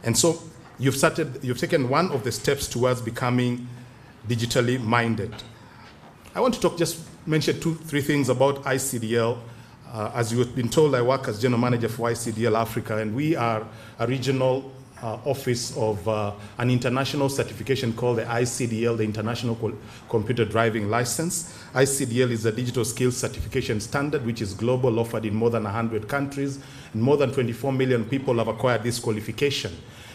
And so you've taken one of the steps towards becoming digitally minded. I want to mention 2-3 things about ICDL. As you've been told, I work as General Manager for ICDL Africa, and we are a regional office of an international certification called the ICDL, the International Computer Driving License. ICDL is a digital skills certification standard which is global, offered in more than 100 countries, and more than 24 million people have acquired this qualification.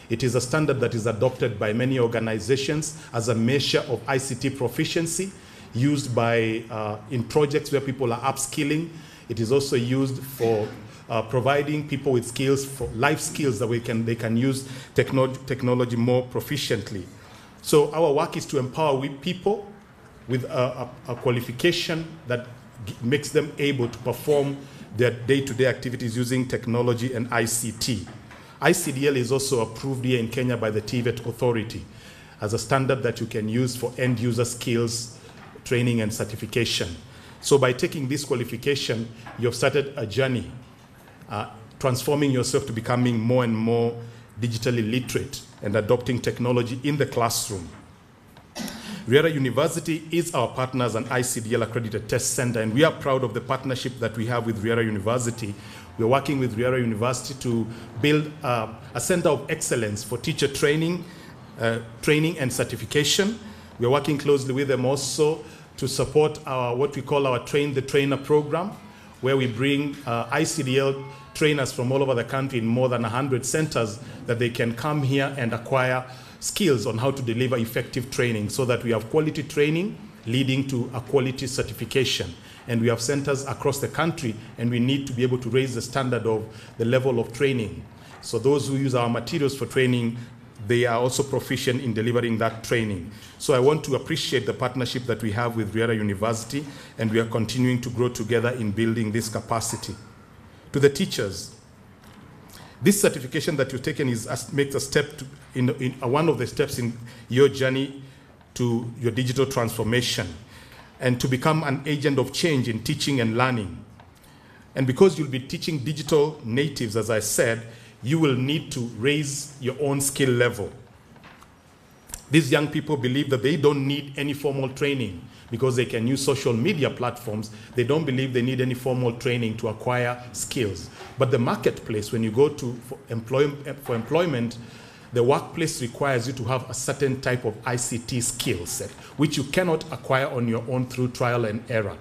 It is a standard that is adopted by many organizations as a measure of ICT proficiency, used in projects where people are upskilling. It is also used for providing people with skills, for life skills that they can use technology more proficiently. So our work is to empower people with a qualification that makes them able to perform their day-to-day activities using technology and ICT. ICDL is also approved here in Kenya by the TVET authority as a standard that you can use for end-user skills, training, and certification. So by taking this qualification, you've started a journey, transforming yourself to becoming more and more digitally literate and adopting technology in the classroom. Riara University is our partner as an ICDL accredited test center, and we are proud of the partnership that we have with Riara University. We're working with Riara University to build a center of excellence for teacher training and certification. We're working closely with them also to support what we call our Train the Trainer program, where we bring ICDL trainers from all over the country in more than 100 centers that they can come here and acquire skills on how to deliver effective training, so that we have quality training leading to a quality certification. And we have centers across the country, and we need to be able to raise the standard of the level of training. So those who use our materials for training, they are also proficient in delivering that training. So I want to appreciate the partnership that we have with Riara University, and we are continuing to grow together in building this capacity. To the teachers, this certification that you've taken makes a step one of the steps in your journey to your digital transformation and to become an agent of change in teaching and learning. And because you'll be teaching digital natives, as I said, you will need to raise your own skill level. These young people believe that they don't need any formal training because they can use social media platforms. They don't believe they need any formal training to acquire skills. But the marketplace, when you go for employment, the workplace requires you to have a certain type of ICT skill set, which you cannot acquire on your own through trial and error.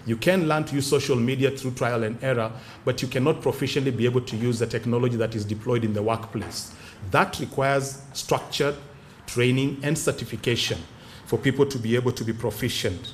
You can learn to use social media through trial and error, but you cannot proficiently be able to use the technology that is deployed in the workplace. That requires structured training and certification for people to be able to be proficient.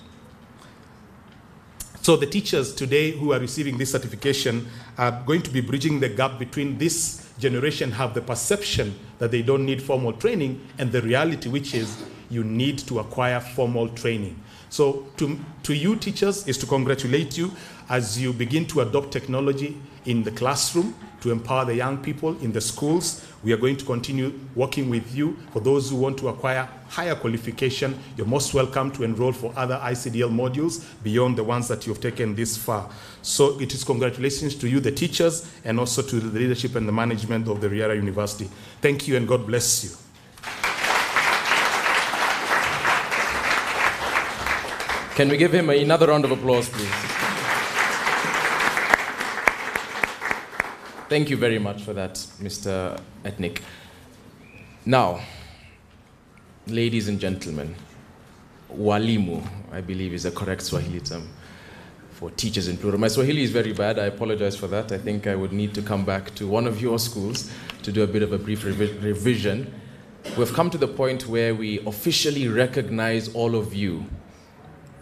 So the teachers today who are receiving this certification are going to be bridging the gap between this generation have the perception that they don't need formal training and the reality, which is you need to acquire formal training. So to you teachers is to congratulate you as you begin to adopt technology in the classroom to empower the young people in the schools. We are going to continue working with you. For those who want to acquire higher qualification, you're most welcome to enroll for other ICDL modules beyond the ones that you've taken this far. So it is congratulations to you, the teachers, and also to the leadership and the management of the Riara University. Thank you and God bless you. Can we give him another round of applause, please? Thank you very much for that, Mr. Etnik. Now, ladies and gentlemen, walimu, I believe is the correct Swahili term for teachers in plural. My Swahili is very bad, I apologize for that. I think I would need to come back to one of your schools to do a bit of a brief revision. We've come to the point where we officially recognize all of you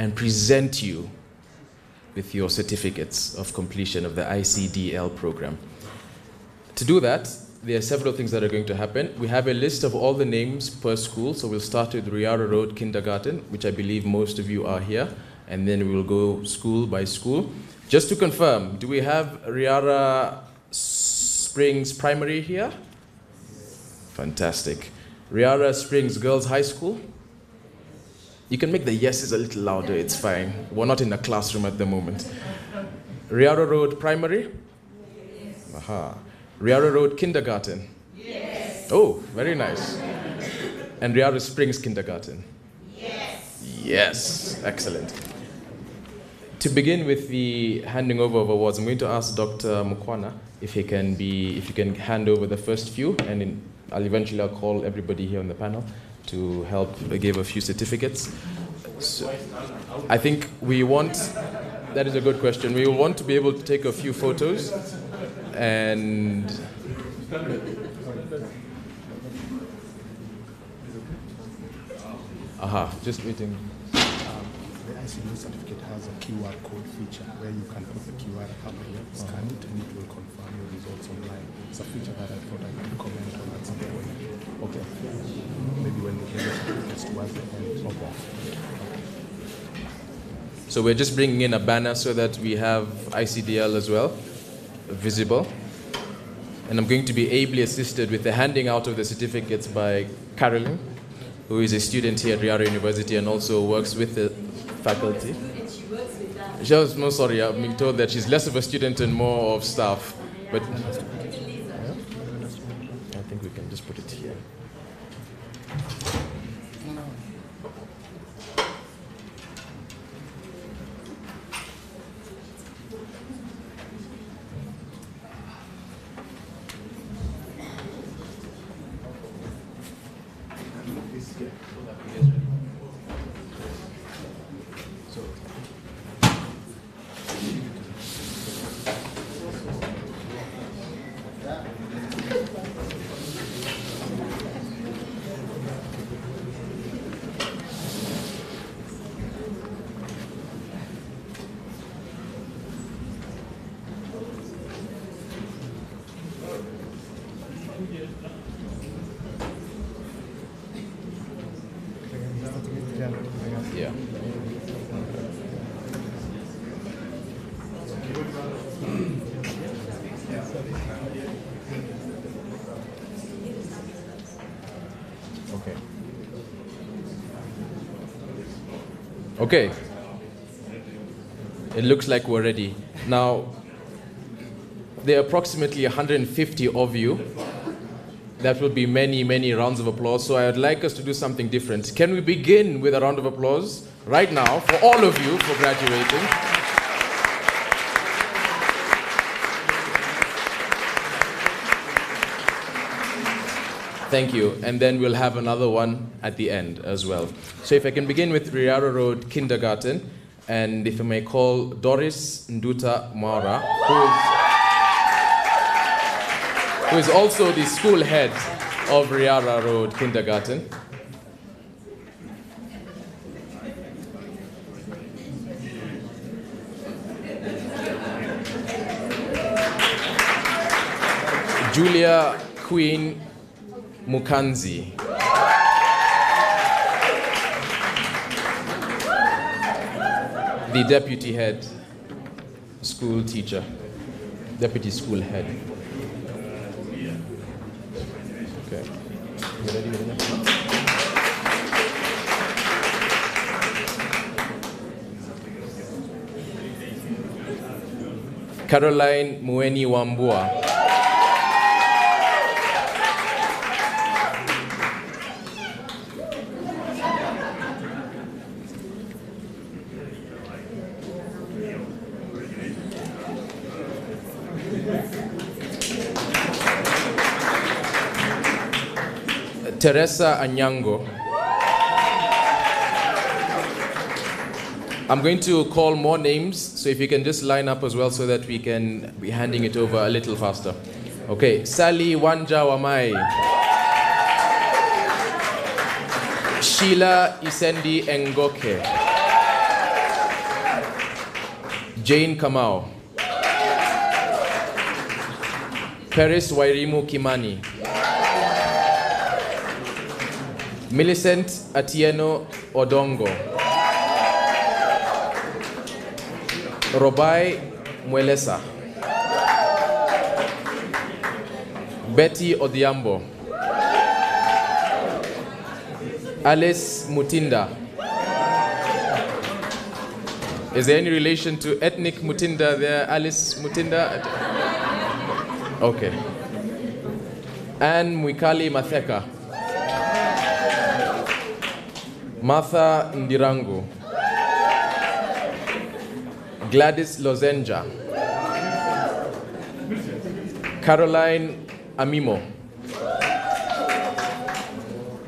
and present you with your certificates of completion of the ICDL program. To do that, there are several things that are going to happen. We have a list of all the names per school, so we'll start with Riara Road Kindergarten, which I believe most of you are here, and then we will go school by school. Just to confirm, do we have Riara Springs Primary here? Fantastic. Riara Springs Girls High School? You can make the yeses a little louder, it's fine. We're not in a classroom at the moment. Riara Road Primary? Yes. Aha. Riara Road Kindergarten? Yes. Oh, very nice. And Riara Springs Kindergarten? Yes. Yes, excellent. To begin with the handing over of awards, I'm going to ask Dr. Mukwana if you can hand over the first few, and I'll call everybody here on the panel to help give a few certificates. So, I think we want, that is a good question. We will want to be able to take a few photos and just waiting. The ICDL certificate has a QR code feature where you can put the QR up here, scan it, and it will confirm your results online. It's a feature that I thought I could comment on at some point. Okay. Maybe when the certificates towards the end. Okay. So we're just bringing in a banner so that we have ICDL as well, visible. And I'm going to be ably assisted with the handing out of the certificates by Carolyn, who is a student here at Riara University and also works with the faculty. And she works with that. She was, no, sorry, I'm being told that she's less of a student and more of staff. But I think we can just put it here. Yeah. Okay. Okay. It looks like we're ready. Now, there are approximately 150 of you. That will be many, many rounds of applause. So I would like us to do something different. Can we begin with a round of applause right now for all of you for graduating? Thank you. And then we'll have another one at the end as well. So if I can begin with Riara Road Kindergarten, and if I may call Doris Nduta Mara, who is also the school head of Riara Road Kindergarten. Julia Queen Mukanzi. The deputy head, school teacher, deputy school head. Caroline Mueni Wambua. Teresa Anyango. I'm going to call more names, so if you can just line up as well so that we can be handing it over a little faster. Okay, Sally Wanja Wamai. Sheila Isendi Ngoke. Jane Kamau. Paris Wairimu Kimani. Millicent Atieno Odongo. Robai Mwelesa. Betty Odhiambo. Alice Mutinda. Is there any relation to ethnic Mutinda there? Alice Mutinda? Okay. Anne Mwikali Matheka. Martha Ndirangu. Gladys Lozenja. Caroline Amimo.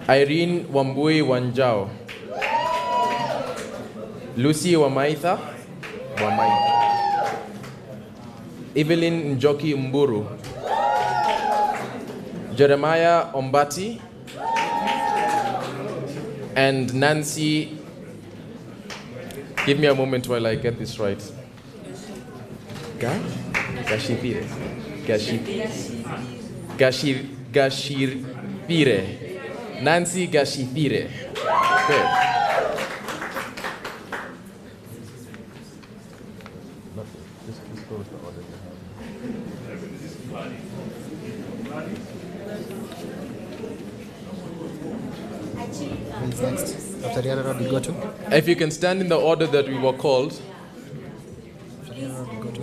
Irene Wambui Wanjao. Lucy Wamaitha. Evelyn Njoki Mburu. Jeremiah Ombati. And Nancy, give me a moment while I get this right. Gashirpire. Nancy Gashirpire. Okay. Next, after Riara, we go to? If you can stand in the order that we were called. After Riara, we go to?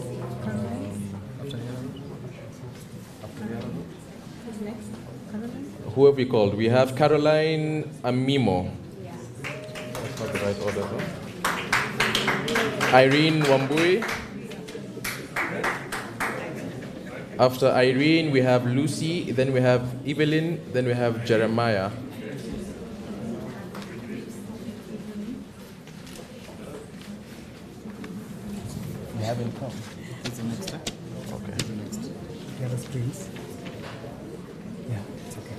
Who have we called? We have Caroline Amimo. That's not the right order, though. Irene Wambui. After Irene, we have Lucy, then we have Evelyn, then we have Jeremiah. We haven't come. It's the next step. Okay. It's the next. You have a screens? Yeah, it's okay.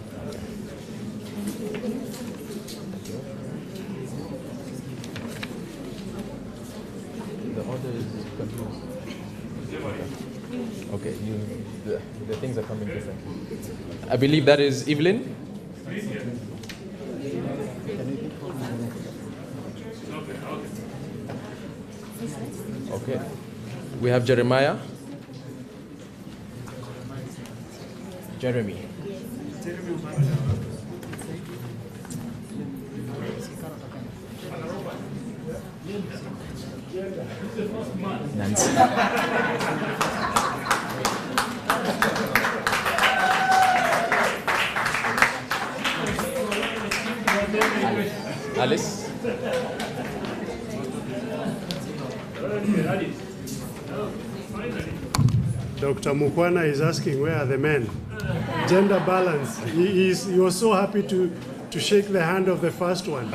The order is confused. Okay, the things are coming differently. I believe that is Evelyn. Okay. We have Jeremiah. Jeremy. Nancy. Alice. Dr. Mukwana is asking, where are the men? Gender balance. He was so happy to shake the hand of the first one.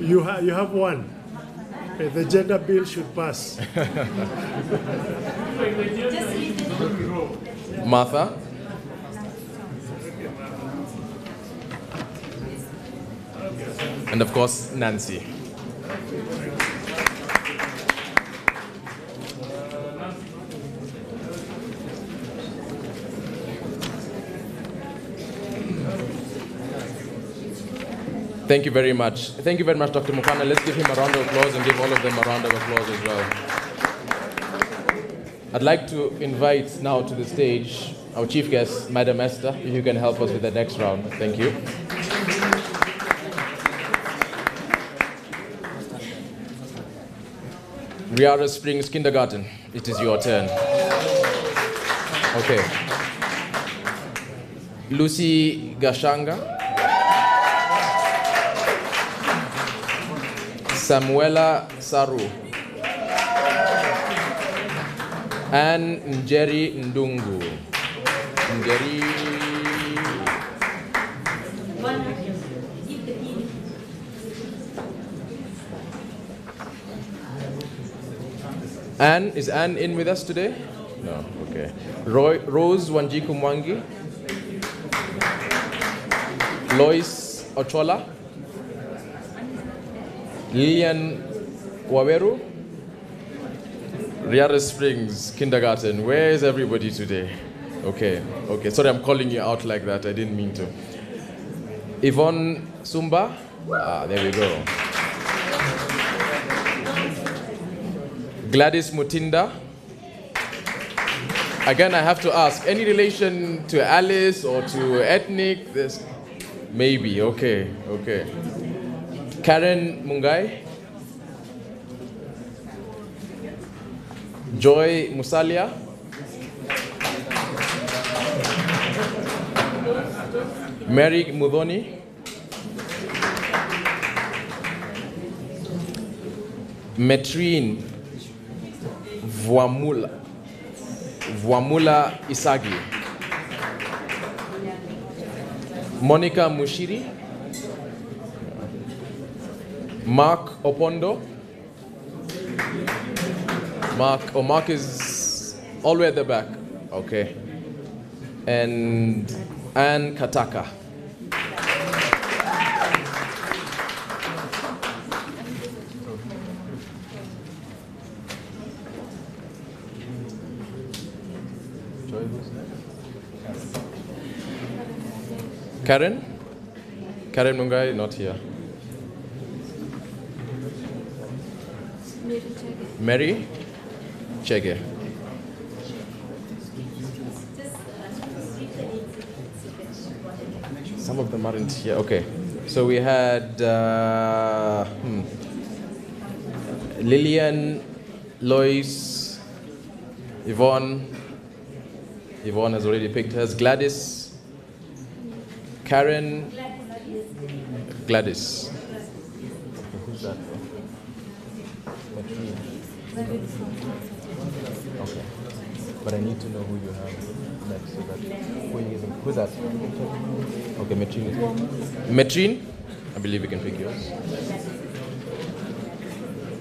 You have one. The gender bill should pass. Martha. And of course, Nancy. Thank you very much. Thank you very much, Dr. Mukwana. Let's give him a round of applause and give all of them a round of applause as well. I'd like to invite now to the stage our chief guest, Madam Esther, if you can help us with the next round. Thank you. Riara Springs Kindergarten, it is your turn. Okay. Lucy Gashanga. Samuela Saru. And Njeri Ndungu. Njeri. Anne, is Anne in with us today? No, okay. Rose Wanjiku Mwangi. Lois Ochola. Lillian Waweru. Riara Springs Kindergarten. Where is everybody today? Okay, okay. Sorry, I'm calling you out like that. I didn't mean to. Yvonne Sumba. Ah, there we go. Gladys Mutinda. Again, I have to ask, any relation to Alice or to ethnic? This, maybe, okay, okay. Karen Mungai. Joy Musalia. Mary Mudhoni. Metrine Vwamula Isagi. Monica Mushiri. Mark Opondo. Mark is all the way at the back. Okay. And Anne Kataka. Karen? Karen Mungai, not here. Mary Chege. Some of them aren't here. Okay. So we had Lillian, Lois, Yvonne. Yvonne has already picked hers. Gladys, Karen, Gladys. Who's that? Okay. But I need to know who you have next. So that who's that? Okay, Metrine. Metrine? I believe we can pick yours.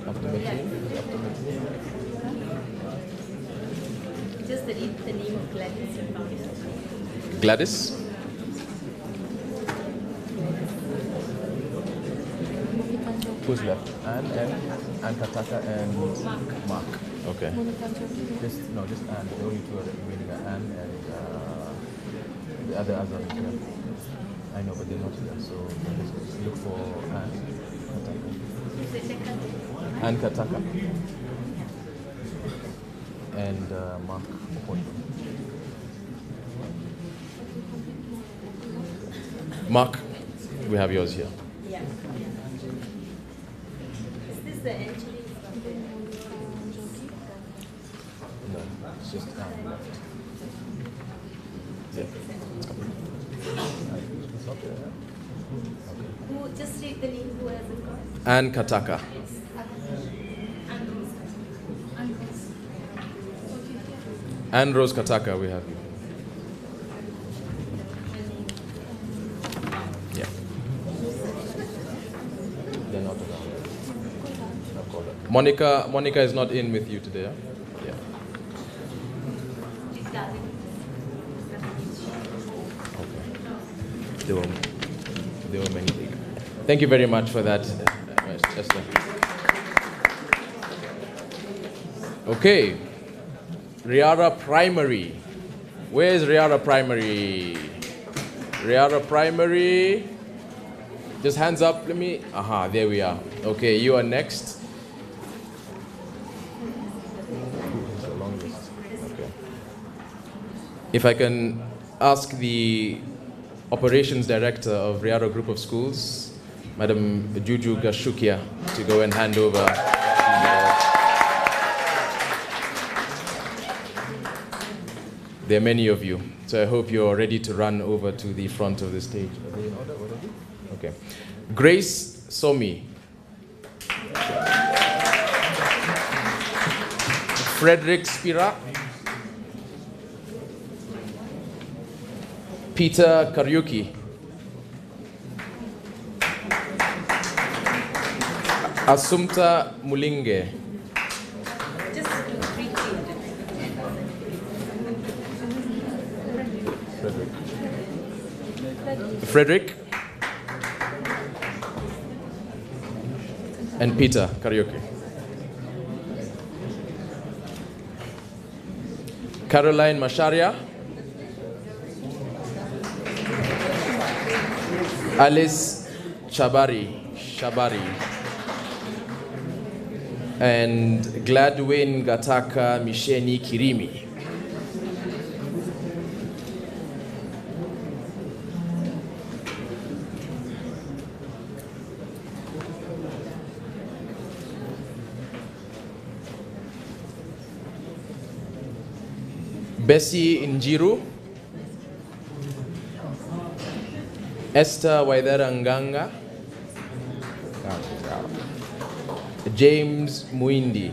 After Metrine? After Metrine? Just the name of Gladys. Gladys? Who's left? Anne Kataka and Mark. Okay. Just Anne. The only two are remaining are Anne and the other are here. I know, but they're not here. So just look for Anne Kataka. Anne Kataka. And Mark Opondo. Mark, we have yours here. Yeah. Is this the entry from the... No, it's just Anne left. Yeah. It's not there. Okay. Who, just read the name, who has it got? Anne Kataka. Anne Rose Kataka, we have you. Yeah. They're not around. Monica is not in with you today, huh? Yeah. Okay. There were many big. Thank you very much for that, Esther. Okay. Riara Primary. Where is Riara Primary? Riara Primary. Just hands up. Let me. Aha, there we are. Okay, you are next. Who's the longest? Okay. If I can ask the operations director of Riara Group of Schools, Madam Juju Gashukia, to go and hand over. There are many of you, so I hope you're ready to run over to the front of the stage. Are they in order already? Okay. Grace Somi. Frederick Spira. Peter Kariuki. Assumpta Mulinge. Frederick and Peter Karaoke. Caroline Masharia. Alice Shabari. And Gladwin Gataka Misheni Kirimi. Bessie Njiru, Esther Waidera Nganga, James Muindi,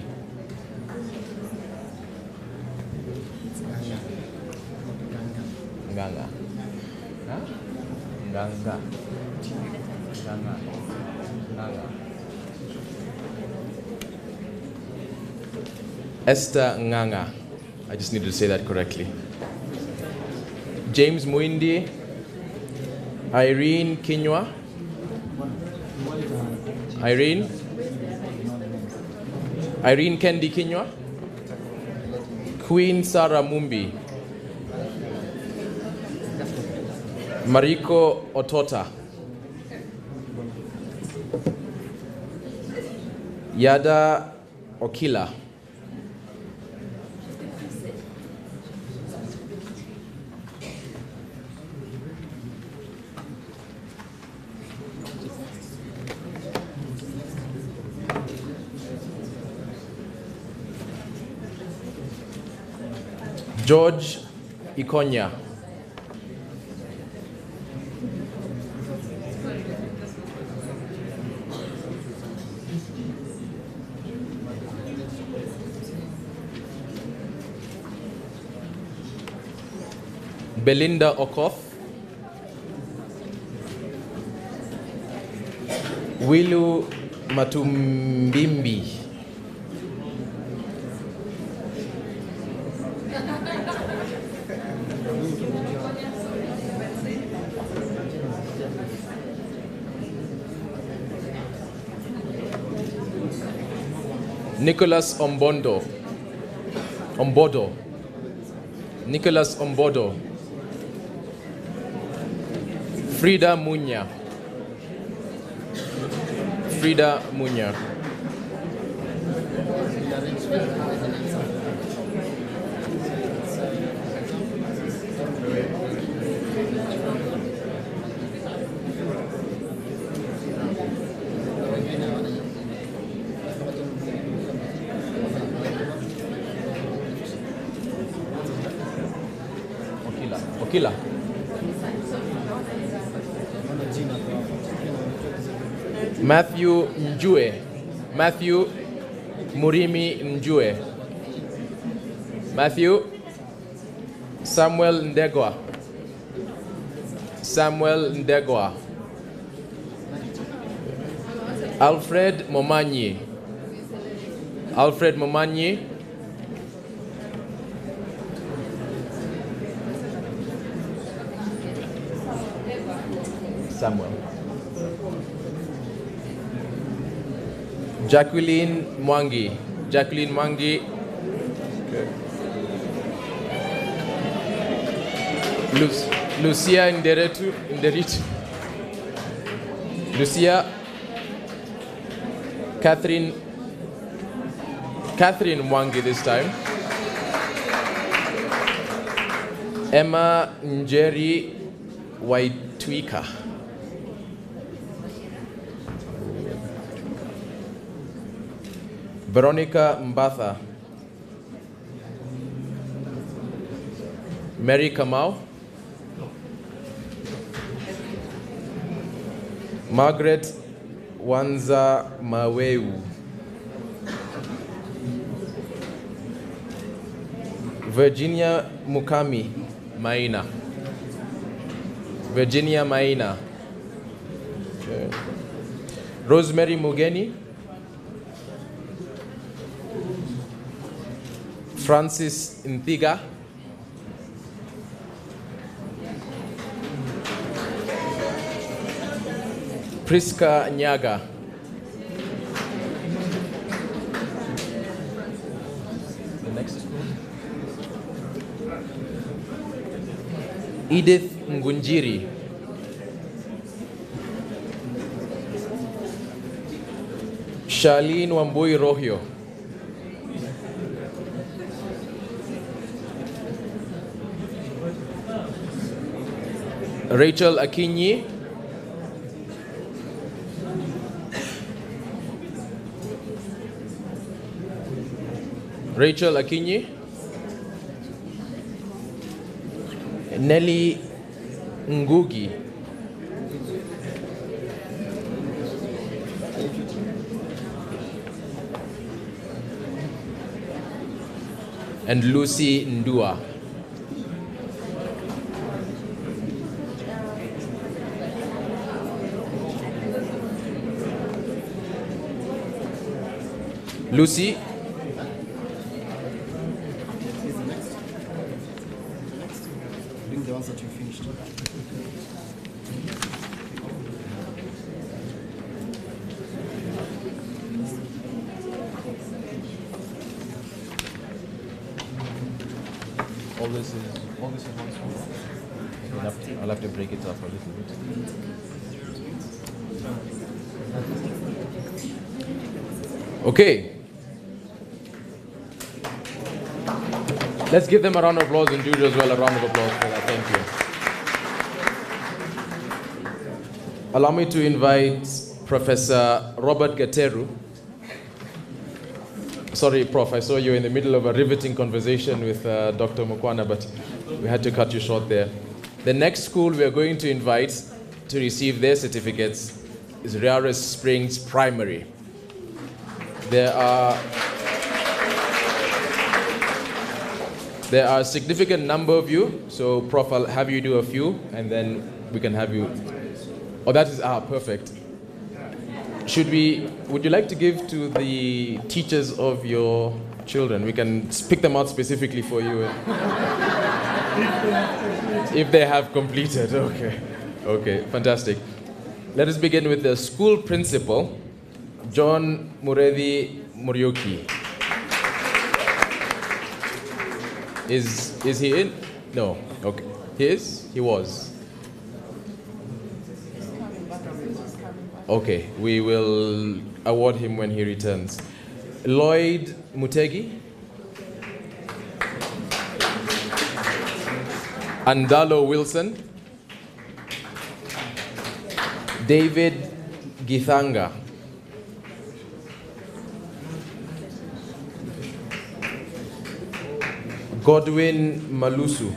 Nganga, Nganga, Esther Nganga. I just need to say that correctly. James Muindi, Irene Kinywa, Irene Kendi Kinywa, Queen Sarah Mumbi, Mariko Otota, Yada Okila, George Ikonya, Belinda Okoth, Wilu Matumbimbi, Nicholas Ombodo, Nicholas Ombodo, Frida Munya, Okila. Matthew Njue, Matthew Murimi Njue, Matthew Samuel Ndegwa, Alfred Momanyi, Samuel. Jacqueline Mwangi. Okay. Lucia Nderitu. Lucia. Catherine Mwangi this time. Emma Njeri Waitwika. Veronica Mbatha. Mary Kamau, Margaret Wanza Maweu, Virginia Mukami Maina, Virginia Maina, okay. Rosemary Mugeni, Francis Nthiga, Priska Nyaga, the next school, Edith Ngunjiri, Charlene Wambui Rohio, Rachel Akinyi, Rachel Akinyi, Nelly Ngugi, and Lucy Ndua. Lucy, bring the ones that you finished. all this is one school. I'll have to break it up a little bit. Okay. Let's give them a round of applause and Juju as well a round of applause for that. Thank you. Allow me to invite Professor Robert Gateru. Sorry, Prof, I saw you in the middle of a riveting conversation with Dr. Mukwana, but we had to cut you short there. The next school we are going to invite to receive their certificates is Riara Springs Primary. There are a significant number of you, so Prof, I'll have you do a few, and then we can have you. Oh, that is perfect. Would you like to give to the teachers of your children? We can pick them out specifically for you. If they have completed, okay. Okay, fantastic. Let us begin with the school principal, John Muredi Murioki. Is he in? No. Okay. He is? He was. Okay, we will award him when he returns. Lloyd Mutegi. Andalo Wilson. David Githanga. Godwin Malusu.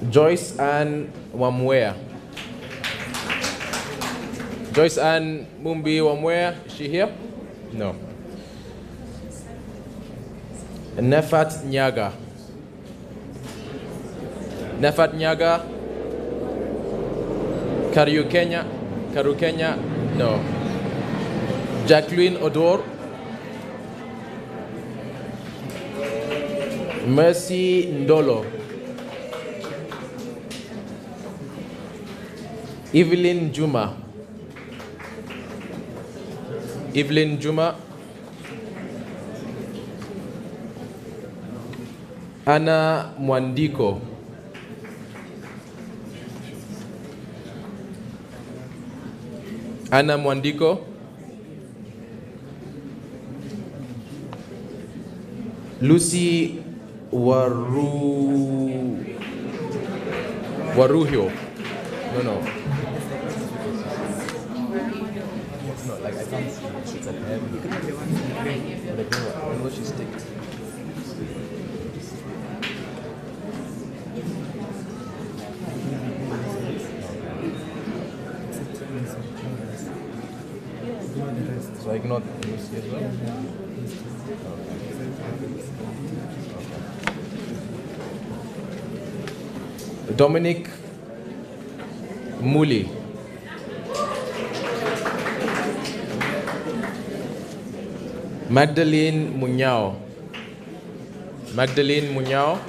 Joyce Ann Wamwea. Joyce Ann Mumbi Wamwea, is she here? No. Nefat Nyaga. Nefat Nyaga. Karukenya, no. Jacqueline Odor. Mercy Ndolo. Evelyn Juma. Evelyn Juma. Anna Mwandiko. Anna Mwandiko. Lucy Waruhio. No. No, like I It's a heavy. You can have the ones in green. And what she's ticked. So ignore this as well? Okay. Dominic Muli. Magdalene Munyao. Magdalene Munyao.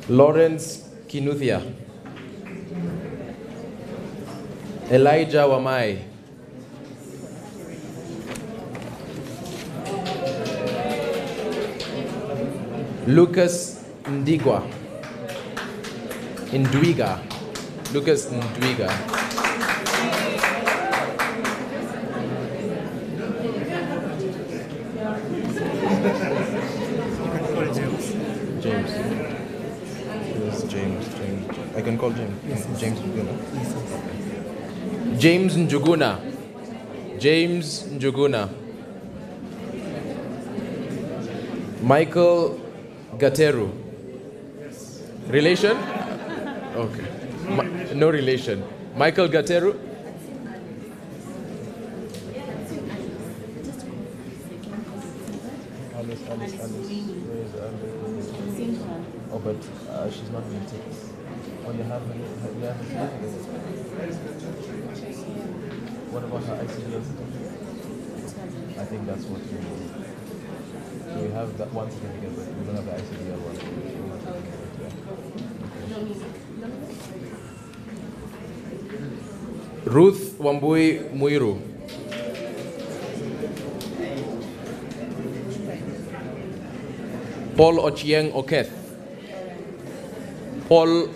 Lawrence Kinuthia. Elijah Wamai. Lucas Ndigwa. Ndwiga. Lucas Ndwiga. James. Yes, James. I can call James. Yes, yes. James Njuguna. Yes, yes. James Njuguna. James Njuguna. Michael Gateru. Relation? Okay. No relation. Michael Gateru. Alice. Where is Alice? Oh, but she's not being taken. Oh, you have a certificate. What about her ICDL certificate? I think that's what we need. We have that one certificate, but we don't have the ICDL one. Ruth Wambui Muiru. Paul Ochieng Oketh. Paul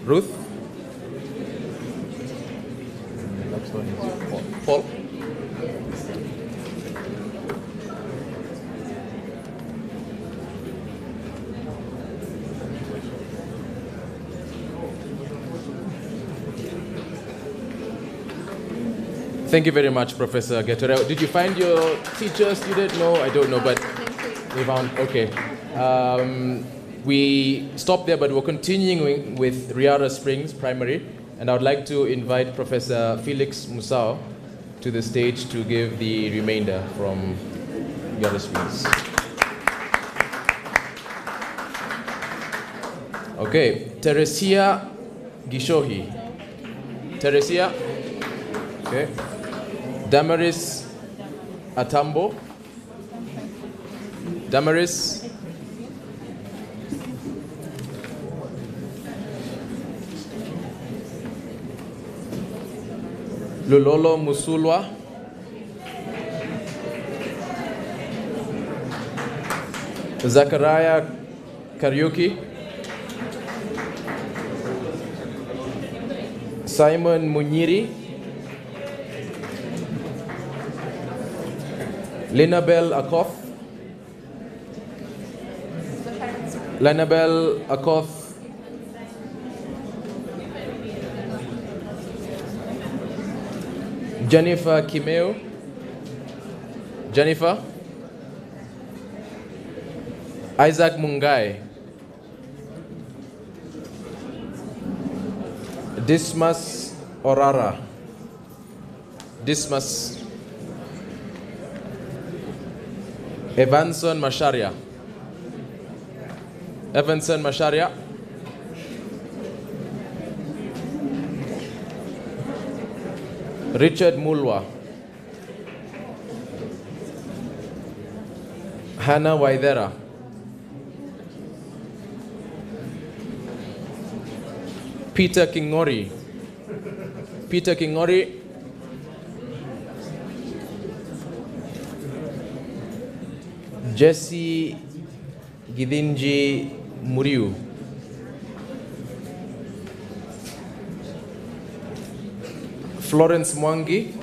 Ruth. Next one is Paul. Thank you very much, Professor Getoreo. Did you find your teacher, student? No, I don't know, but we found, okay. We stopped there, but we're continuing with Riara Springs Primary, and I would like to invite Professor Felix Musao to the stage to give the remainder from Riara Springs. Okay, Teresia Gishohi. Teresia, okay. Damaris Atambo. Damaris. Lulolo Musulwa. Zachariah Kariuki. Simon Munyiri. Linabel Akoth. Linabel Akoth. Jennifer Kimeo. Jennifer. Isaac Mungai. Dismas Orara. Dismas Evanson Masharia. Evanson Masharia. Richard Mulwa. Hannah Waidera. Peter Kingori. Peter Kingori. Jesse Gidinji Muriu. Florence Mwangi.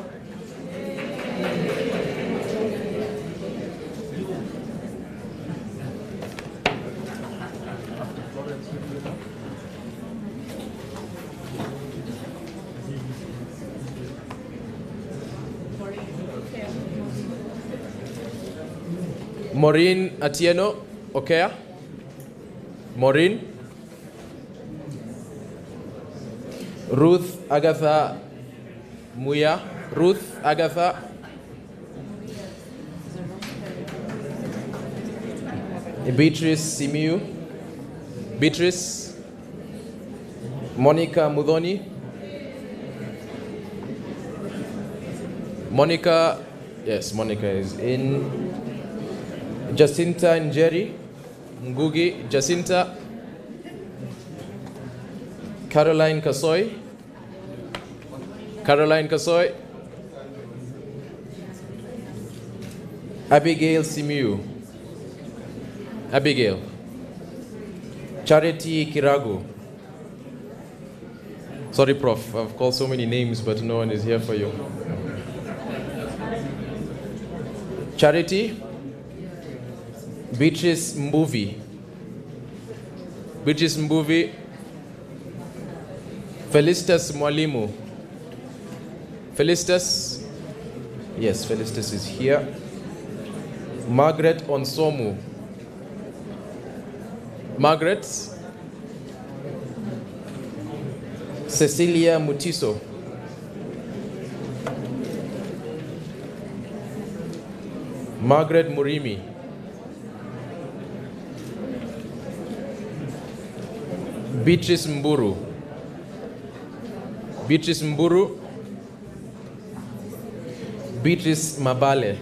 Maureen Atieno Okea. Maureen. Ruth Agatha Muya. Ruth Agatha. Beatrice Simiu. Beatrice. Monica Mudhoni. Monica, yes, Monica is in. Jacinta Njeri Ngugi. Jacinta. Caroline Kasoy. Caroline Kasoy. Abigail Simiu. Abigail. Charity Kiragu. Sorry, Prof. I've called so many names, but no one is here for you. Charity. Beatrice Mbuvi. Beatrice Mbuvi. Felicitas Mwalimu. Felicitas. Yes, Felicitas is here. Margaret Onsomu. Margaret. Cecilia Mutiso. Margaret Murimi. Beatrice Mburu. Beatrice Mburu. Beatrice Mabale.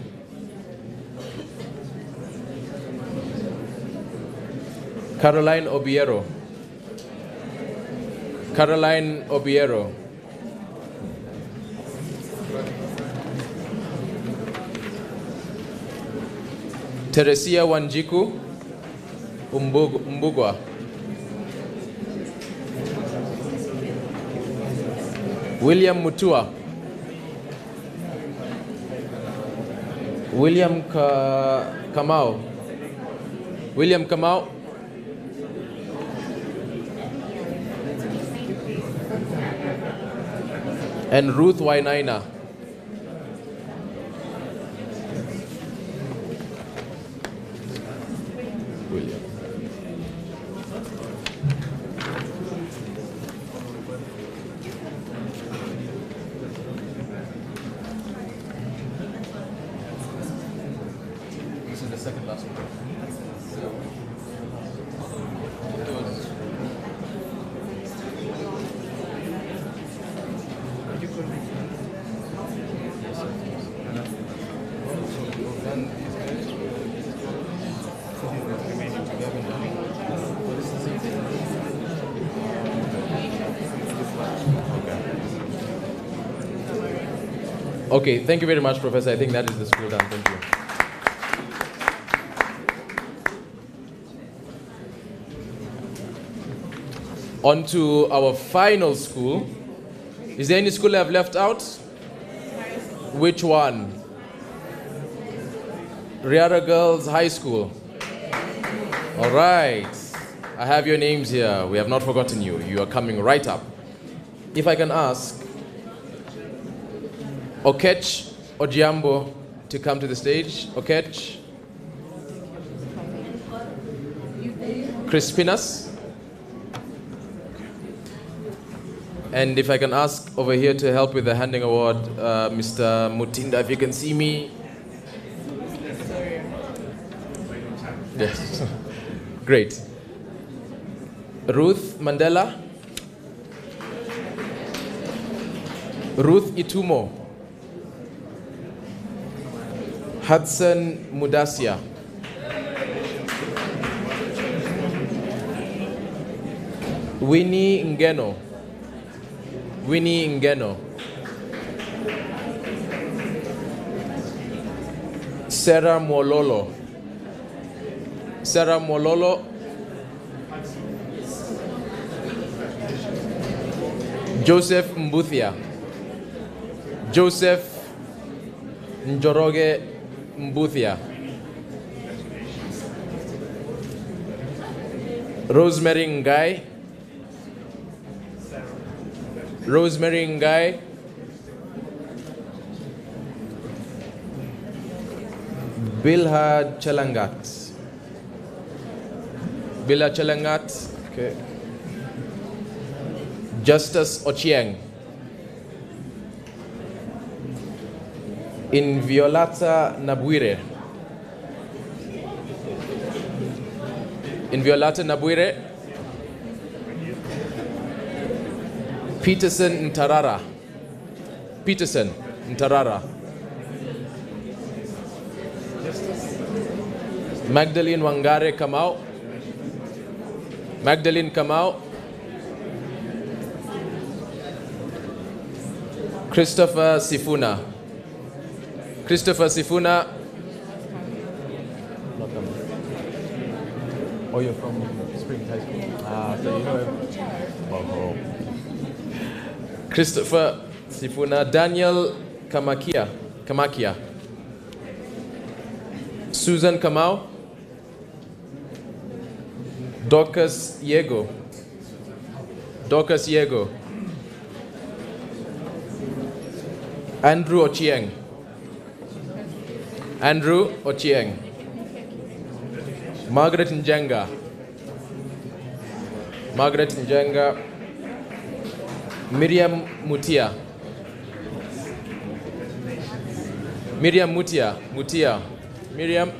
Caroline Obiero. Caroline Obiero. Teresia Wanjiku Mbugwa. William Mutua. William Kamau. William Kamau. And Ruth Wainaina. William. This is the second last one. Okay, thank you very much, Professor. I think that is the school done. Thank you. On to our final school. Is there any school I've left out? Which one? Riara Girls High School. All right. I have your names here. We have not forgotten you. You are coming right up. If I can ask Okech Ojiambo to come to the stage. Okech. Crispinas. And if I can ask over here to help with the handing award, Mr. Mutinda, if you can see me. Yes. Great. Ruth Mandela. Ruth Itumo. Hudson Mudasia. Winnie Ngeno. Winnie Ngeno. Sarah Mololo. Sarah Mololo. Joseph Mbuthia. Joseph Njoroge Mbuthia. Rosemary Ngai. Rosemary Ngai. Bilha Chalangat. Bilha Chalangat. Okay. Justus Ochieng. Inviolata Nabwire. Inviolata Nabwire. Peterson Ntarara. Peterson Ntarara. Magdalene Wangare Kamau. Magdalene Kamau. Christopher Sifuna. Christopher Sifuna. Oh, you're from Spring High School. Ah, so you know him. Oh. Christopher Sifuna. Daniel Kamakia. Susan Kamau. Dorcas Yego. Dorcas Yego. Andrew Ochieng. Andrew Ochieng. Margaret Njenga. Margaret Njenga. Miriam Mutia. Miriam Mutia. Mutia. Miriam.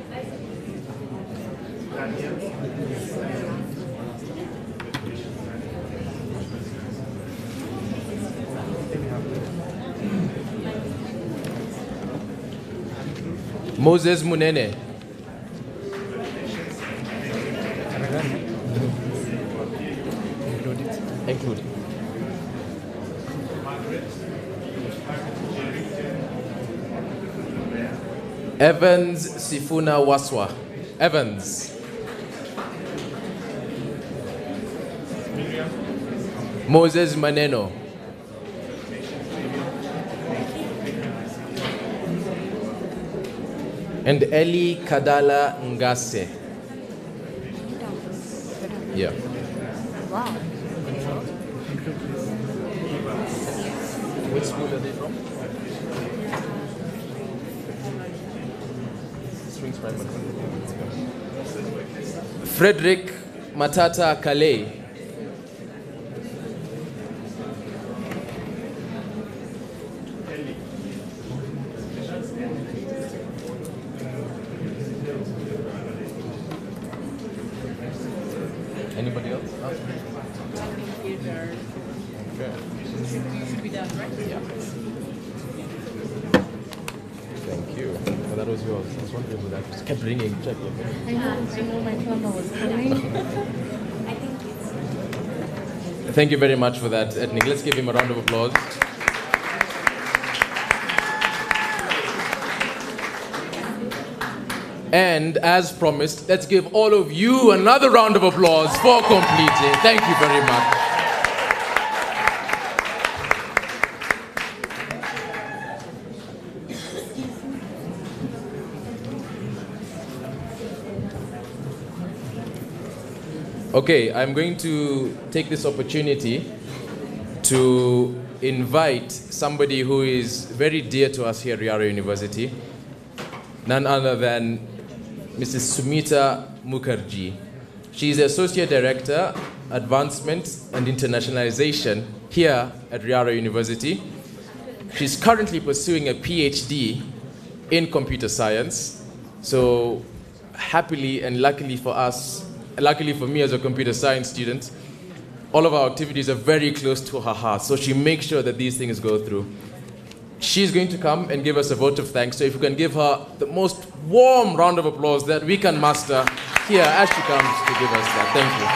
Moses Munene. Included. Evans Sifuna Waswa. Evans. Moses Maneno. And Eli Kadala Ngase. Yeah. Wow. Which school are they from? Springs Primary. Frederick Matata Kalei. Anybody else? Okay. Should be done, right? Yeah. Thank you. Well, that was yours. I was wondering who that just kept ringing. Check it. I know my plumber was coming. Thank you very much for that, Ethnic. Let's give him a round of applause. And as promised, let's give all of you another round of applause for completing. Thank you very much. Okay, I'm going to take this opportunity to invite somebody who is very dear to us here at Riara University, none other than Mrs. Sumita Mukherjee. She is the Associate Director, Advancement and Internationalization here at Riara University. She's currently pursuing a PhD in computer science. So happily and luckily for us, luckily for me as a computer science student, all of our activities are very close to her heart. So she makes sure that these things go through. She's going to come and give us a vote of thanks. So if we can give her the most warm round of applause that we can muster here as she comes to give us that. Thank you.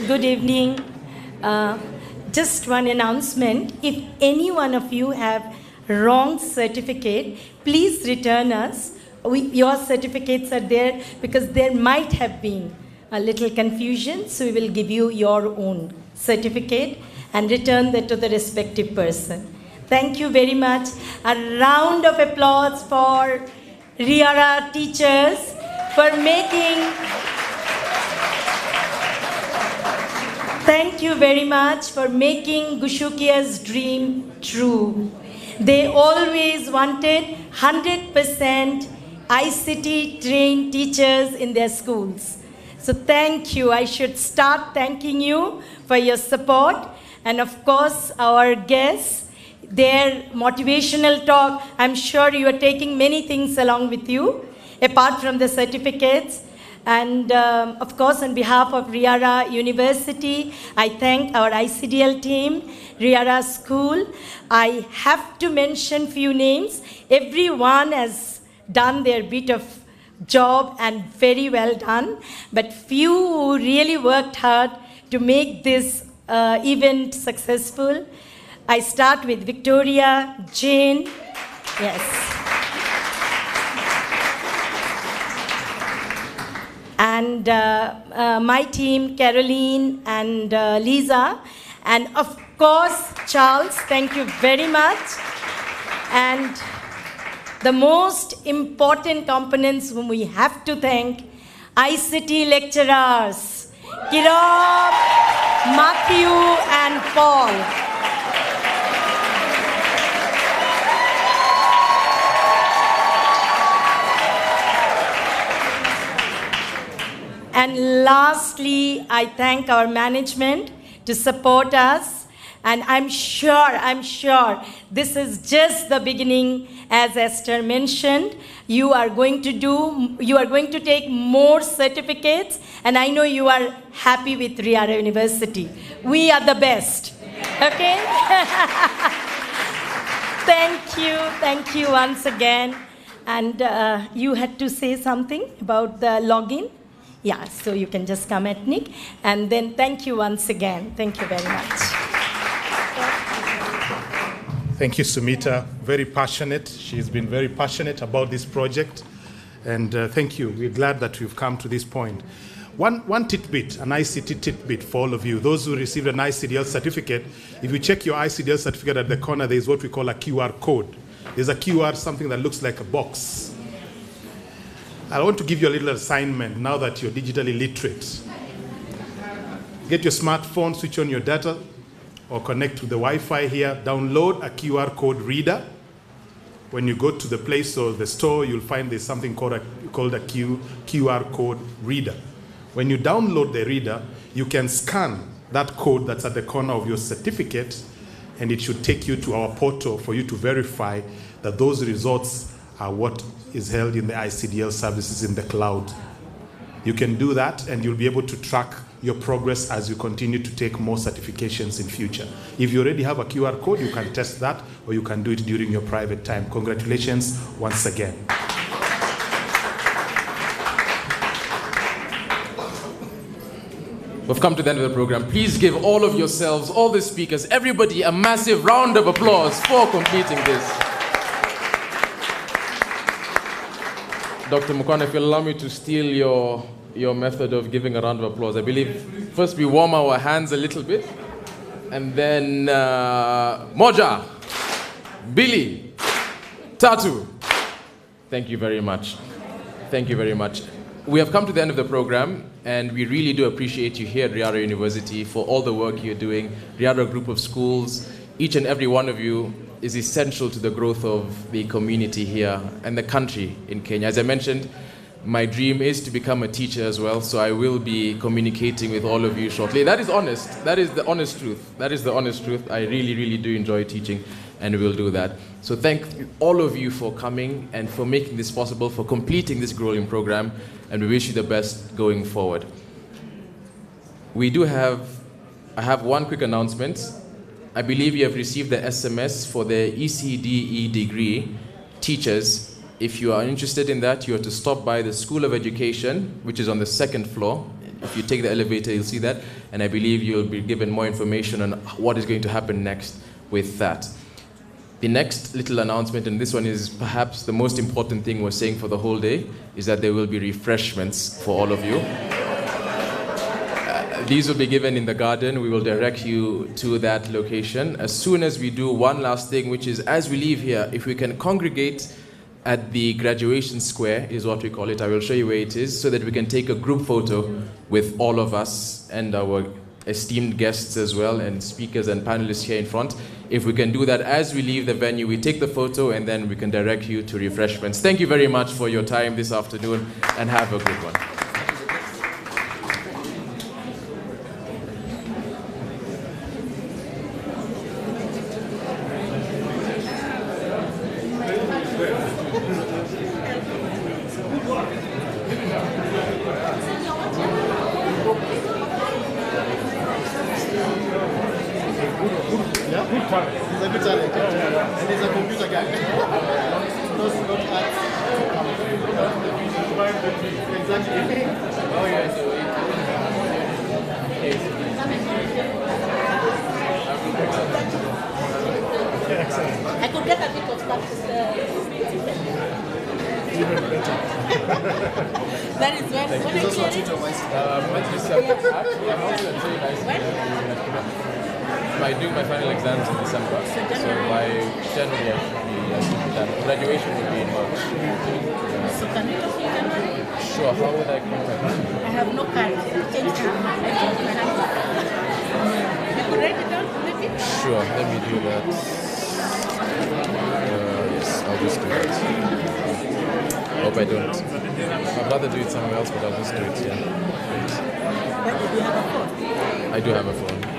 Good evening. Just one announcement. If any one of you have wrong certificate, please return us. Your certificates are there because there might have been a little confusion, so we will give you your own certificate and return that to the respective person. Thank you very much. A round of applause for Riara teachers for making. Thank you very much for making Gushukia's dream true. They always wanted 100% ICT trained teachers in their schools. So thank you. I should start thanking you for your support. And of course, our guests, their motivational talk, I'm sure you are taking many things along with you, apart from the certificates. And of course, on behalf of Riara University, I thank our ICDL team, Riara School. I have to mention few names. Everyone has done their bit of job and very well done. But few who really worked hard to make this event successful. I start with Victoria, Jane. Yes. And my team, Caroline and Lisa. And of course, Charles, thank you very much. And the most important components whom we have to thank, ICT lecturers, Kirab, Matthew, and Paul. And lastly, I thank our management to support us. And I'm sure this is just the beginning. As Esther mentioned, you are going to take more certificates, and I know you are happy with Riara University. We are the best. Okay? Thank you once again. And you had to say something about the login? Yeah, so you can just come at Nick. And then thank you once again. Thank you very much. Thank you, Sumita. Very passionate. She's been very passionate about this project. And thank you. We're glad that we've come to this point. One tidbit, an ICT tidbit for all of you. Those who received an ICDL certificate, if you check your ICDL certificate at the corner, there's what we call a QR code. There's a QR, something that looks like a box. I want to give you a little assignment now that you're digitally literate. Get your smartphone, switch on your data, or connect to the Wi-Fi here, download a QR code reader. When you go to the place or the store, you'll find there's something called a QR code reader. When you download the reader, you can scan that code that's at the corner of your certificate, and it should take you to our portal for you to verify that those results are what is held in the ICDL services in the cloud. You can do that, and you'll be able to track your progress as you continue to take more certifications in future. If you already have a QR code, you can test that, or you can do it during your private time. Congratulations once again. We've come to the end of the program. Please give all of yourselves, all the speakers, everybody a massive round of applause for completing this. Dr. Mukwana, if you'll allow me to steal your method of giving a round of applause. I believe first we warm our hands a little bit, and then Moja, Billy, Tatu. Thank you very much. Thank you very much. We have come to the end of the program, and we really do appreciate you here at Riara University for all the work you're doing. Riara Group of Schools, each and every one of you is essential to the growth of the community here and the country in Kenya. As I mentioned, My dream is to become a teacher as well, so I will be communicating with all of you shortly. That is honest. That is the honest truth. That is the honest truth. I really, really do enjoy teaching, and we'll do that. So thank all of you for coming and for making this possible, for completing this grueling program, and we wish you the best going forward. I have one quick announcement. I believe you have received the SMS for the ECDE degree. Teachers, if you are interested in that, you are to stop by the School of Education, which is on the 2nd floor. If you take the elevator, you'll see that. And I believe you'll be given more information on what is going to happen next with that. The next little announcement, and this one is perhaps the most important thing we're saying for the whole day, is that there will be refreshments for all of you. These will be given in the garden. We will direct you to that location. As soon as we do one last thing, which is as we leave here, if we can congregate at the graduation square, is what we call it. I will show you where it is, so that we can take a group photo with all of us and our esteemed guests as well, and speakers and panelists here in front. If we can do that as we leave the venue, we take the photo and then we can direct you to refreshments. Thank you very much for your time this afternoon, and have a good one. I could get a bit of practice. That is when I clear it. I do my final exams in December, so by January I should be done. Graduation will be in March. So can you talk to January? Sure, how would I contact you? I have no card. Change card. I don't have. You could write it down, maybe? Sure, let me do that. Yes, I'll just do that. Hope I don't. I'd rather do it somewhere else, but I'll just do it here. Do you have a phone? I do have a phone.